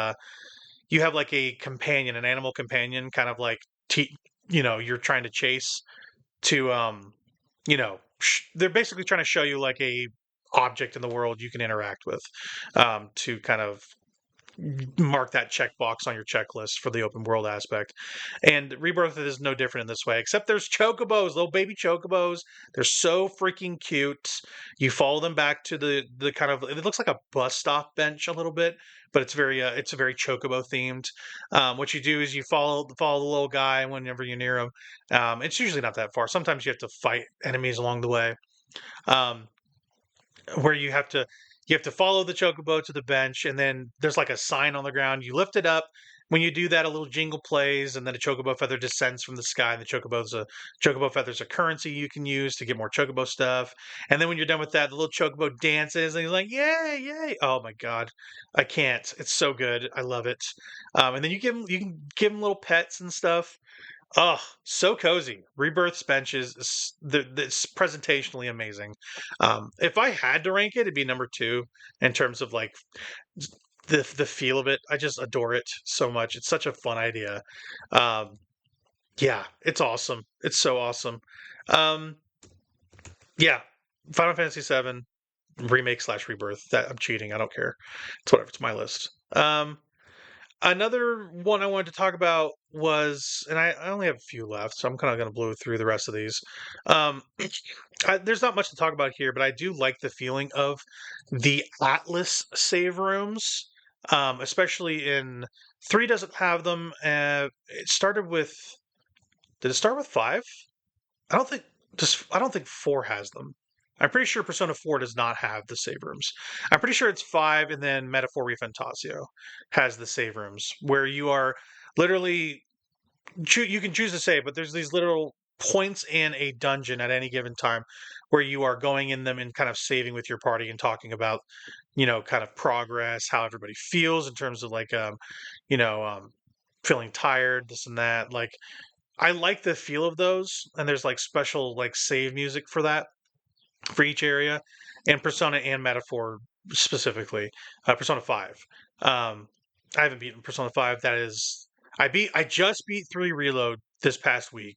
you have like a companion, an animal companion, kind of like you're trying to chase to you know they're basically trying to show you like a object in the world you can interact with, to kind of mark that checkbox on your checklist for the open world aspect. And Rebirth is no different in this way, except there's chocobos, little baby chocobos. They're so freaking cute. You follow them back to the kind of, it looks like a bus stop bench a little bit, but it's a very chocobo themed. What you do is you follow the little guy whenever you're near him. It's usually not that far. Sometimes you have to fight enemies along the way. Um, where you have to follow the chocobo to the bench, and then there's like a sign on the ground. You lift it up. When you do that, a little jingle plays, and then a chocobo feather descends from the sky. And the chocobo feather's a currency you can use to get more chocobo stuff. And then when you're done with that, the little chocobo dances, and he's like, "Yay, yay!" Oh my god, I can't. It's so good. I love it. And then you can give him little pets and stuff. Oh, so cozy. Rebirth's benches is it's presentationally amazing. If I had to rank it, it'd be number two in terms of like the feel of it. I just adore it so much. It's such a fun idea. Um, yeah, it's awesome. It's so awesome. Um, yeah, Final Fantasy VII remake slash rebirth. That I'm cheating. I don't care. It's whatever. It's my list. Another one I wanted to talk about was, and I only have a few left, so I'm kind of going to blow through the rest of these. Um, there's not much to talk about here, but I do like the feeling of the Atlas save rooms, especially in three doesn't have them. It started with, did it start with five? I don't think I don't think four has them. I'm pretty sure Persona 4 does not have the save rooms. I'm pretty sure it's 5 and then Metaphor Refantasio has the save rooms where you are literally you can choose to save, but there's these literal points in a dungeon at any given time where you are going in them and kind of saving with your party and talking about, kind of progress, how everybody feels in terms of like you know, feeling tired, this and that. Like I like the feel of those, and there's like special like save music for that for each area, and Persona and Metaphor specifically. Persona 5. Um, I haven't beaten Persona 5. I just beat 3 Reload this past week.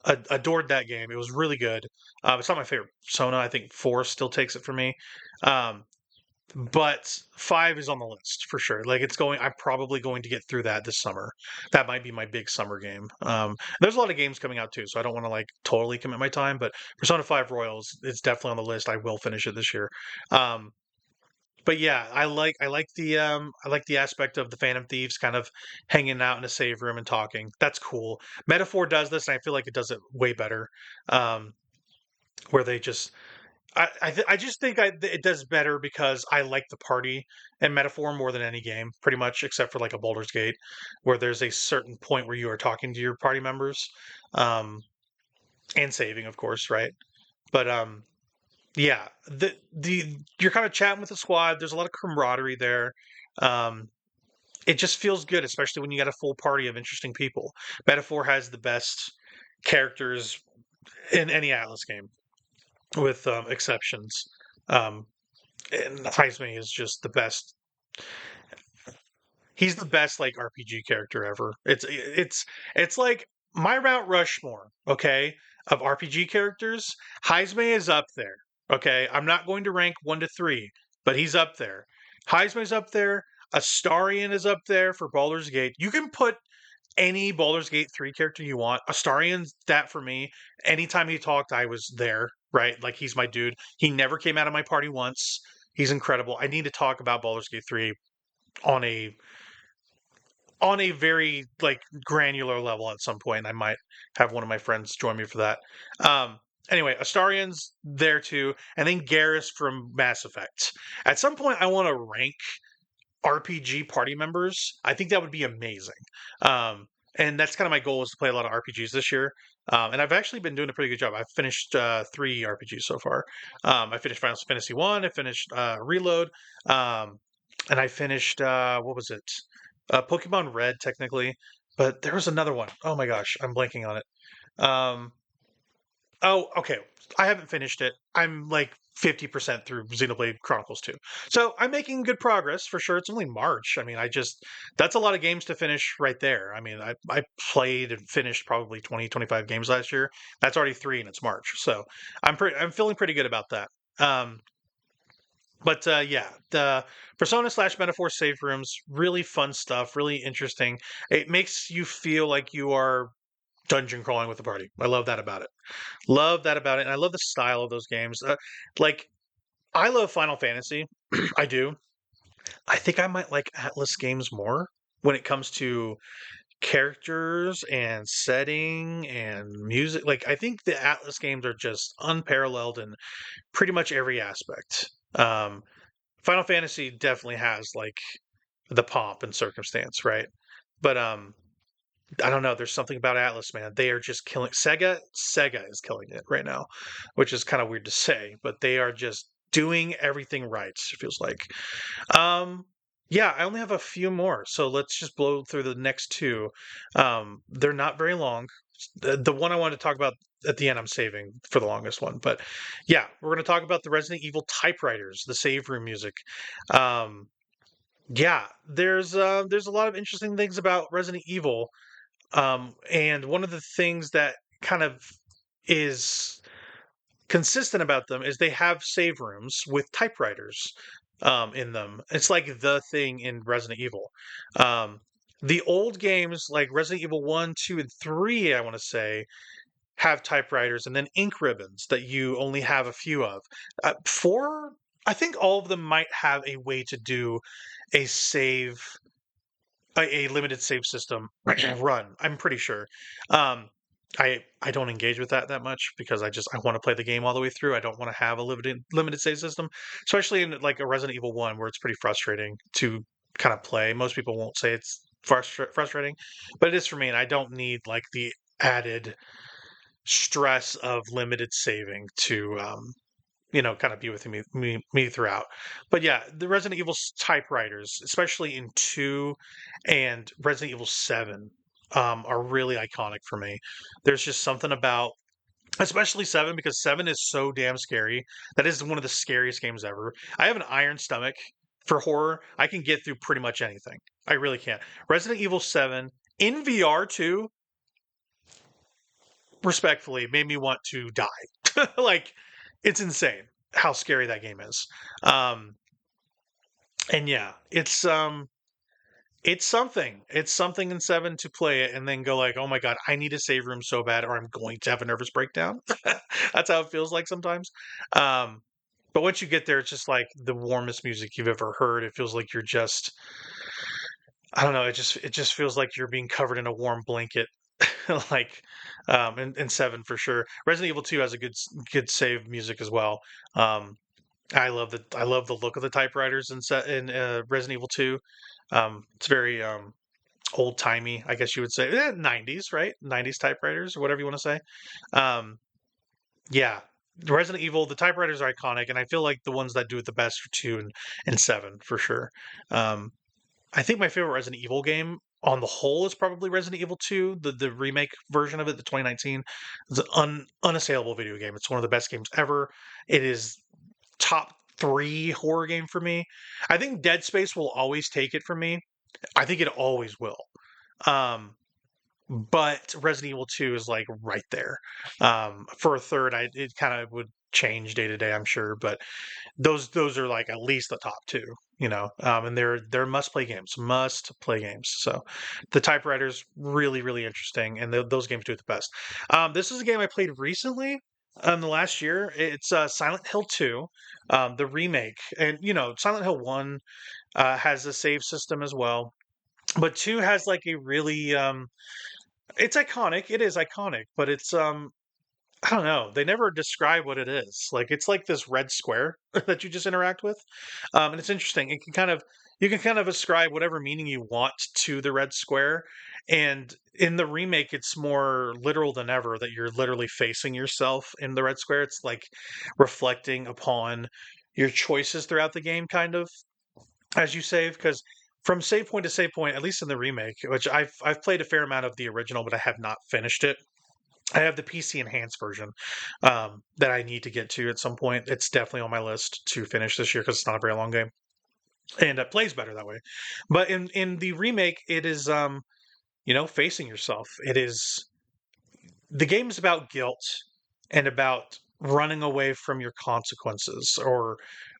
Adored that game. It was really good. It's not my favorite Persona. I think 4 still takes it for me. Um, but 5 is on the list for sure. Like I'm probably going to get through that this summer. That might be my big summer game. There's a lot of games coming out too, so I don't want to like totally commit my time, but Persona 5 Royals is definitely on the list. I will finish it this year. Um, but yeah, I like the aspect of the Phantom Thieves kind of hanging out in a save room and talking. That's cool. Metaphor does this, and I feel like it does it way better. Um, where they just I just think it does better because I like the party and Metaphor more than any game, pretty much, except for like a Baldur's Gate, where there's a certain point where you are talking to your party members, um, and saving, of course, right? But yeah, the you're kind of chatting with the squad. There's a lot of camaraderie there. Um, it just feels good, especially when you got a full party of interesting people. Metaphor has the best characters in any Atlas game, with exceptions. Um, and Heisman is just the best. He's the best like RPG character ever. It's like my Mount Rushmore, okay, of RPG characters. Heisman is up there. Okay, I'm not going to rank 1 to 3, but he's up there. Heisman's up there. Astarion is up there for Baldur's Gate. You can put any Baldur's Gate 3 character you want. Astarion's that for me. Anytime he talked, I was there, right? Like he's my dude. He never came out of my party once. He's incredible. I need to talk about Baldur's Gate 3 on a very like granular level at some point. I might have one of my friends join me for that. Anyway, Astarion's there too, and then Garrus from Mass Effect. At some point, I want to rank RPG party members. I think that would be amazing. And that's kind of my goal is to play a lot of RPGs this year. And I've actually been doing a pretty good job. I've finished 3 RPGs so far. I finished Final Fantasy 1. I finished Reload. And I finished what was it? Pokemon Red, technically. But there was another one. Oh my gosh, I'm blanking on it. Um, oh, okay. I haven't finished it. I'm like 50% through Xenoblade Chronicles 2. So I'm making good progress for sure. It's only March. I mean, that's a lot of games to finish right there. I mean, I played and finished probably 20, 25 games last year. That's already 3 and it's March. So I'm feeling pretty good about that. But yeah, the Persona slash Metaphor save rooms, really fun stuff, really interesting. It makes you feel like you are dungeon crawling with the party. I love that about it. Love that about it. And I love the style of those games. Like, I love Final Fantasy. I do. I think I might like Atlas games more when it comes to characters and setting and music. Like, I think the Atlas games are just unparalleled in pretty much every aspect. Final Fantasy definitely has like the pomp and circumstance, right? But I don't know. There's something about Atlas, man. They are just killing. Sega is killing it right now, which is kind of weird to say, but they are just doing everything right. It feels like. Um, yeah, I only have a few more, so let's just blow through the next two. They're not very long. The one I wanted to talk about at the end, I'm saving for the longest one. But yeah, we're going to talk about the Resident Evil typewriters, the save room music. Um, yeah, there's a lot of interesting things about Resident Evil, and one of the things that kind of is consistent about them is they have save rooms with typewriters in them. It's like the thing in Resident Evil. Um, the old games like Resident Evil 1, 2, and 3, I want to say, have typewriters and then ink ribbons that you only have a few of. 4, I think all of them might have a way to do a save a limited save system run. I'm pretty sure. Um, I don't engage with that much because I want to play the game all the way through. I don't want to have a limited save system, especially in like a Resident Evil 1 where it's pretty frustrating to kind of play. Most people won't say it's frustrating, but it is for me, and I don't need like the added stress of limited saving to kind of be with me throughout. But yeah, the Resident Evil typewriters, especially in 2 and Resident Evil 7, are really iconic for me. There's just something about, especially 7, because 7 is so damn scary. That is one of the scariest games ever. I have an iron stomach for horror. I can get through pretty much anything. I really can. Resident Evil 7 in VR too, respectfully, made me want to die. Like, it's insane how scary that game is. Um, and yeah, it's something. It's something in 7 to play it and then go like, "Oh my god, I need a save room so bad or I'm going to have a nervous breakdown." That's how it feels like sometimes. Um, but once you get there, it's just like the warmest music you've ever heard. It feels like you're just, I don't know, it just feels like you're being covered in a warm blanket. Like in 7 for sure. Resident Evil 2 has a good save music as well. Um, I love the look of the typewriters in Resident Evil 2. It's very old timey, I guess you would say. 90s, right? 90s typewriters or whatever you want to say. Um, yeah. Resident Evil, the typewriters are iconic, and I feel like the ones that do it the best are 2 and 7 for sure. Um, I think my favorite Resident Evil game on the whole is probably Resident Evil 2, the remake version of it, the 2019. It's an unassailable video game. It's one of the best games ever. It is top 3 horror game for me. I think Dead Space will always take it from me. I think it always will. Um, but Resident Evil 2 is like right there. For a third, it kind of would change day to day, I'm sure, but those are like at least the top 2, and they're must play games. So the typewriters really interesting, and those games do it the best. This is a game I played recently. The last year, it's Silent Hill 2, the remake, and Silent Hill 1 has a save system as well, but 2 has like a really it's iconic. It is iconic, but it's I don't know. They never describe what it is. Like it's like this red square that you just interact with, and it's interesting. You can kind of ascribe whatever meaning you want to the red square, and in the remake, it's more literal than ever that you're literally facing yourself in the red square. It's like reflecting upon your choices throughout the game, kind of as you save, because from save point to save point, at least in the remake, which I've played a fair amount of the original, but I have not finished it. I have the PC enhanced version that I need to get to at some point. It's definitely on my list to finish this year because it's not a very long game, and it plays better that way. But in the remake, it is facing yourself. It is the game is about guilt and about running away from your consequences, or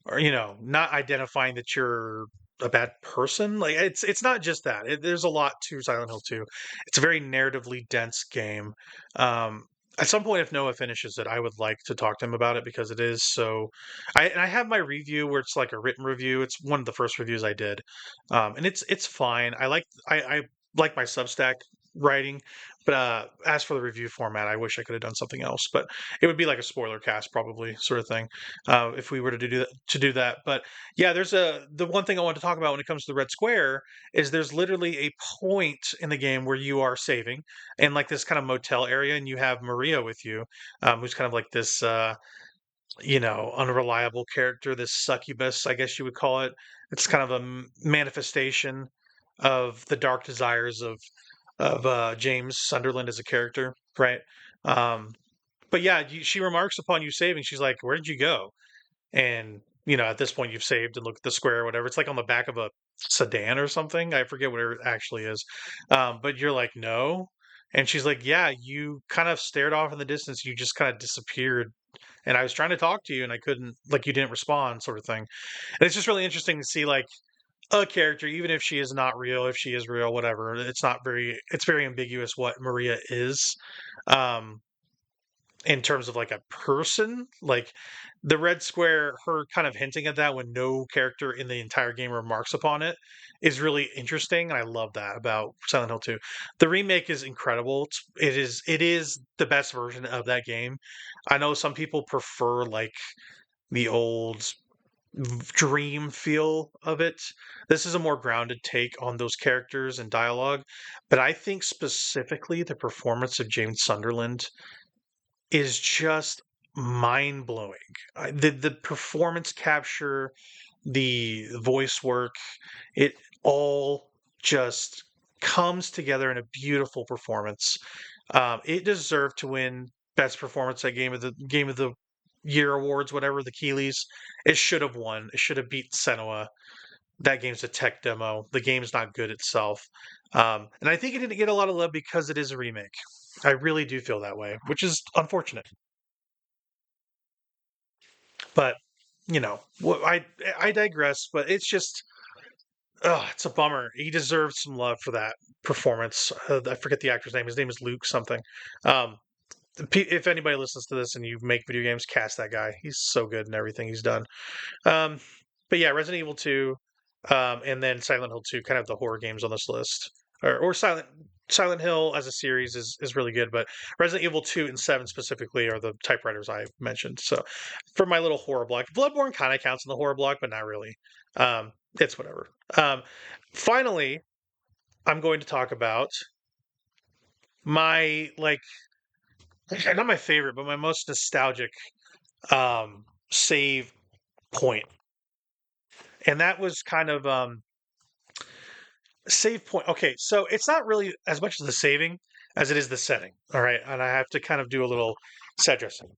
not identifying that you're a bad person. Like it's not just that. There's a lot to Silent Hill 2. It's a very narratively dense game. At some point, if Noah finishes it, I would like to talk to him about it because it is so. I have my review where it's like a written review. It's one of the first reviews I did, and it's fine. I like my Substack writing, but as for the review format, I wish I could have done something else. But it would be like a spoiler cast, probably sort of thing, if we were to do that. But yeah, the one thing I want to talk about when it comes to the Red Square is there's literally a point in the game where you are saving in like this kind of motel area, and you have Maria with you, who's kind of like this unreliable character, this succubus, I guess you would call it. It's kind of a manifestation of the dark desires of James Sunderland as a character, right? Um, but yeah, she remarks upon you saving. She's like, "Where did you go?" And at this point, you've saved and look at the square or whatever. It's like on the back of a sedan or something. I forget what it actually is. But you're like, "No," and she's like, "Yeah, you kind of stared off in the distance. You just kind of disappeared." And I was trying to talk to you, and I couldn't, like, you didn't respond, sort of thing. And it's just really interesting to see, like, a character, even if she is not real, if she is real, whatever. It's very ambiguous what Maria is, um, in terms of like a person. Like the Red Square, her kind of hinting at that when no character in the entire game remarks upon it is really interesting, and I love that about Silent Hill 2. The remake is incredible. It is the best version of that game. I know some people prefer like the old dream feel of it. This is a more grounded take on those characters and dialogue, but I think specifically the performance of James Sunderland is just mind blowing. The performance capture, the voice work, it all just comes together in a beautiful performance. It deserved to win best performance at Game of the Year awards, whatever the Keeleys. It should have won. It should have beat Senua. That game's a tech demo. The game's not good itself. And I think it didn't get a lot of love because it is a remake. I really do feel that way, which is unfortunate. But I digress. But it's just, it's a bummer. He deserves some love for that performance. I forget the actor's name. His name is Luke something. Um, if anybody listens to this and you make video games, cast that guy. He's so good in everything he's done. Um, but yeah, Resident Evil 2, and then Silent Hill 2, kind of the horror games on this list, or Silent Hill as a series is really good, but Resident Evil 2 and 7 specifically are the typewriters I mentioned. So for my little horror block, Bloodborne kind of counts in the horror block, but not really. It's whatever. Finally, I'm going to talk about my like not my favorite, but my most nostalgic save point, and that was kind of save point. Okay, so it's not really as much as the saving as it is the setting. All right, and I have to kind of do a little set dressing.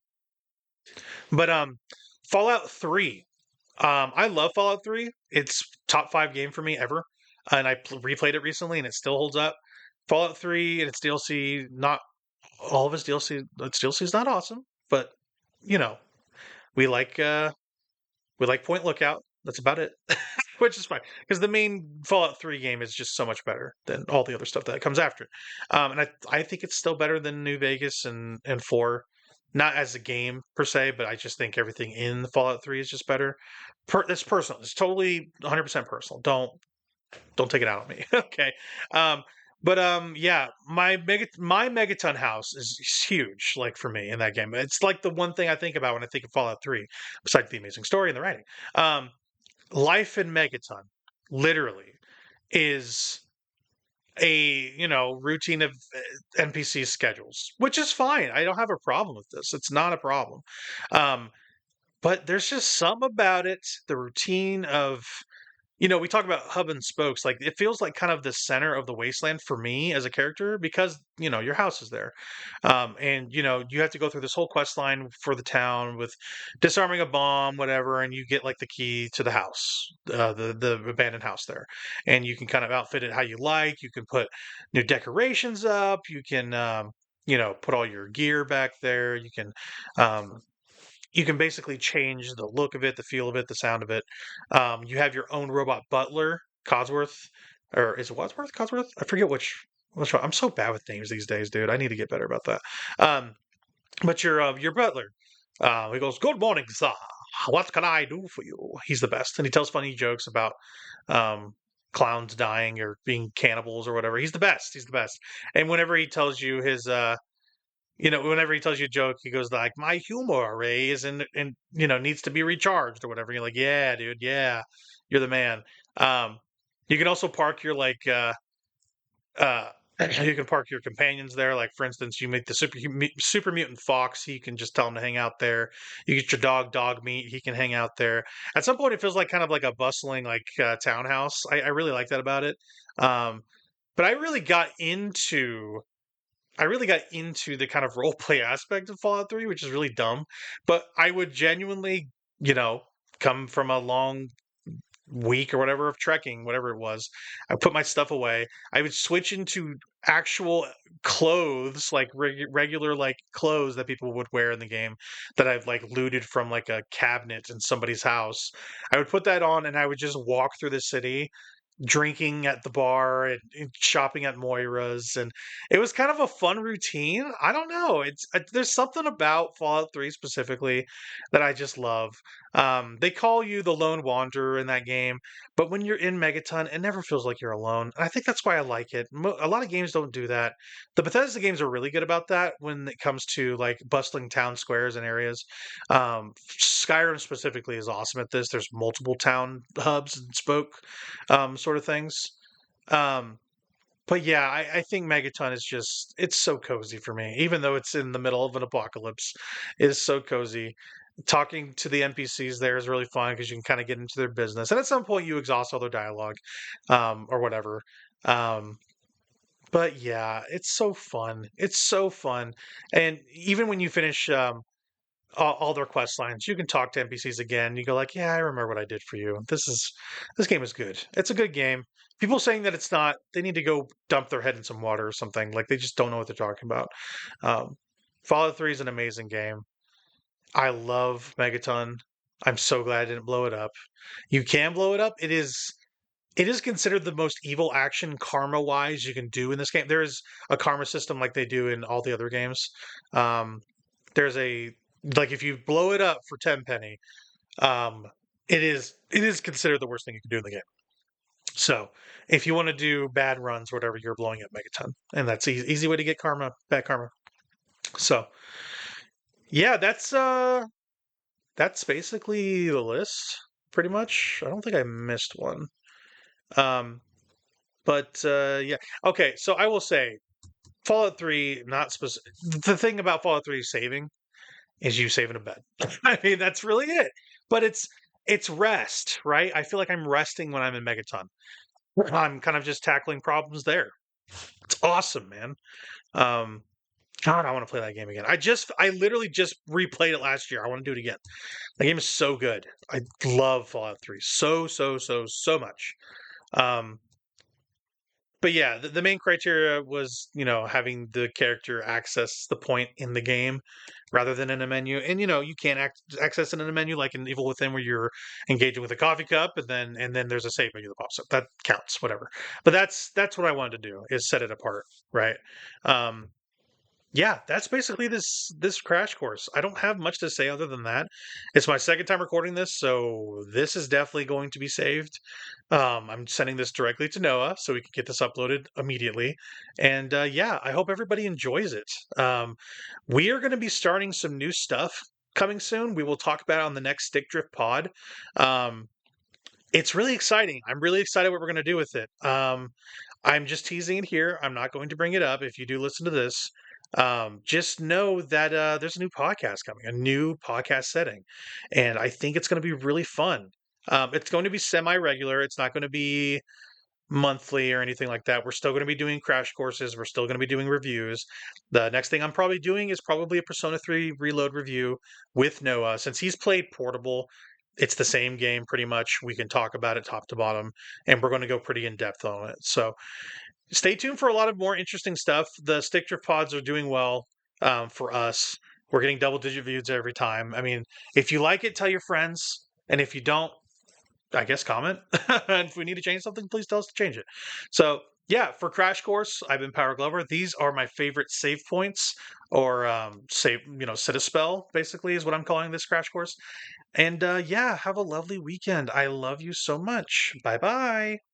But Fallout 3. I love Fallout 3. It's top 5 game for me ever, and I replayed it recently, and it still holds up. Fallout 3 and its DLC, not all of its DLC. Its DLC is not awesome, but you know we like uh, we like Point Lookout. That's about it. Which is fine because the main Fallout 3 game is just so much better than all the other stuff that comes after it. And I think it's still better than New Vegas and 4, not as a game per se, but I just think everything in the Fallout 3 is just better. It's personal. It's totally 100% personal. Don't take it out on me. Okay. Um, but yeah, my Megaton house is huge, like for me in that game. It's like the one thing I think about when I think of Fallout 3, besides the amazing story and the writing. Life in Megaton, literally, is a routine of NPC schedules, which is fine. I don't have a problem with this. It's not a problem. Um, but there's just some about it, the routine of we talk about hub and spokes. Like it feels like kind of the center of the wasteland for me as a character because your house is there, and you have to go through this whole quest line for the town with disarming a bomb, whatever, and you get like the key to the house, the abandoned house there, and you can kind of outfit it how you like. You can put new decorations up. You can put all your gear back there. Um, you can basically change the look of it, the feel of it, the sound of it. You have your own robot butler, Codsworth, or is it Wadsworth? Codsworth? I forget which one. I'm so bad with names these days, dude. I need to get better about that. Um, but your butler, he goes, "Good morning, sir. What can I do for you?" He's the best, and he tells funny jokes about um, clowns dying or being cannibals or whatever. He's the best. He's the best. And whenever he tells you a joke, he goes like, "My humor array is and needs to be recharged or whatever." You're like, "Yeah, dude, yeah, you're the man." Um, you can also park your uh, you can park your companions there. Like for instance, you meet the super mutant fox. He can just tell him to hang out there. You get your dog meat. He can hang out there. At some point, it feels like kind of like a bustling townhouse. I really like that about it. Um, but I really got into the kind of role play aspect of Fallout 3, which is really dumb. But I would genuinely, you know, come from a long week or whatever of trekking, whatever it was. I put my stuff away. I would switch into actual clothes, like regular like clothes that people would wear in the game that I've like looted from like a cabinet in somebody's house. I would put that on and I would just walk through the city drinking at the bar and shopping at Moira's, and it was kind of a fun routine. I don't know. There's something about Fallout 3 specifically that I just love. They call you the lone wanderer in that game, but when you're in Megaton, it never feels like you're alone. And I think that's why I like it. A lot of games don't do that. The Bethesda games are really good about that when it comes to like bustling town squares and areas. Skyrim specifically is awesome at this. There's multiple town hubs and sort of things. Um, but yeah, I think Megaton is it's so cozy for me, even though it's in the middle of an apocalypse. It is so cozy. Talking to the NPCs there is really fun because you can kind of get into their business. And at some point, you exhaust all their dialogue or whatever. Um, but yeah, it's so fun. It's so fun. And even when you finish all their quest lines. You can talk to NPCs again. You go like, "Yeah, I remember what I did for you. This game is good. It's a good game." People saying that it's not, they need to go dump their head in some water or something. Like they just don't know what they're talking about. Um, Fallout 3 is an amazing game. I love Megaton. I'm so glad I didn't blow it up. You can blow it up. It is considered the most evil action karma wise you can do in this game. There is a karma system like they do in all the other games. Um, there's a like if you blow it up for 10 penny, um, it is considered the worst thing you can do in the game. So if you want to do bad runs, or whatever, you're blowing up Megaton, and that's easy way to get bad karma. So yeah, that's basically the list, pretty much. I don't think I missed one. Um, but yeah, okay. So I will say Fallout 3, not specific. The thing about Fallout 3 saving is you saving a bed. I mean, that's really it. But it's rest, right? I feel like I'm resting when I'm in Megaton. I'm kind of just tackling problems there. It's awesome, man. Um, God, I want to play that game again. I literally just replayed it last year. I want to do it again. The game is so good. I love Fallout 3 so much. Um, but yeah, the main criteria was, having the character access the point in the game rather than in a menu. And you can't access it in a menu like in Evil Within, where you're engaging with a coffee cup and then there's a save menu that pops up. That counts, whatever. But that's what I wanted to do, is set it apart, right? Um, yeah, that's basically this crash course. I don't have much to say other than that. It's my second time recording this, so this is definitely going to be saved. I'm sending this directly to Noah so we can get this uploaded immediately. And yeah, I hope everybody enjoys it. We are going to be starting some new stuff coming soon. We will talk about it on the next Stick Drift pod. Um, it's really exciting. I'm really excited what we're going to do with it. I'm just teasing it here. I'm not going to bring it up if you do listen to this. Just know that there's a new podcast coming, a new podcast setting, and I think it's going to be really fun. It's going to be semi-regular. It's not going to be monthly or anything like that. We're still going to be doing crash courses. We're still going to be doing reviews. The next thing I'm probably doing is probably a Persona 3 Reload review with Noah. Since he's played Portable, it's the same game pretty much. We can talk about it top to bottom, and we're going to go pretty in depth on it. So stay tuned for a lot of more interesting stuff. The stick drift pods are doing well for us. We're getting double digit views every time. I mean, if you like it, tell your friends. And if you don't, I guess comment. And if we need to change something, please tell us to change it. So yeah, for Crash Course, I've been Power Glover. These are my favorite save points, or save, sit a spell. Basically, is what I'm calling this Crash Course. And yeah, have a lovely weekend. I love you so much. Bye bye.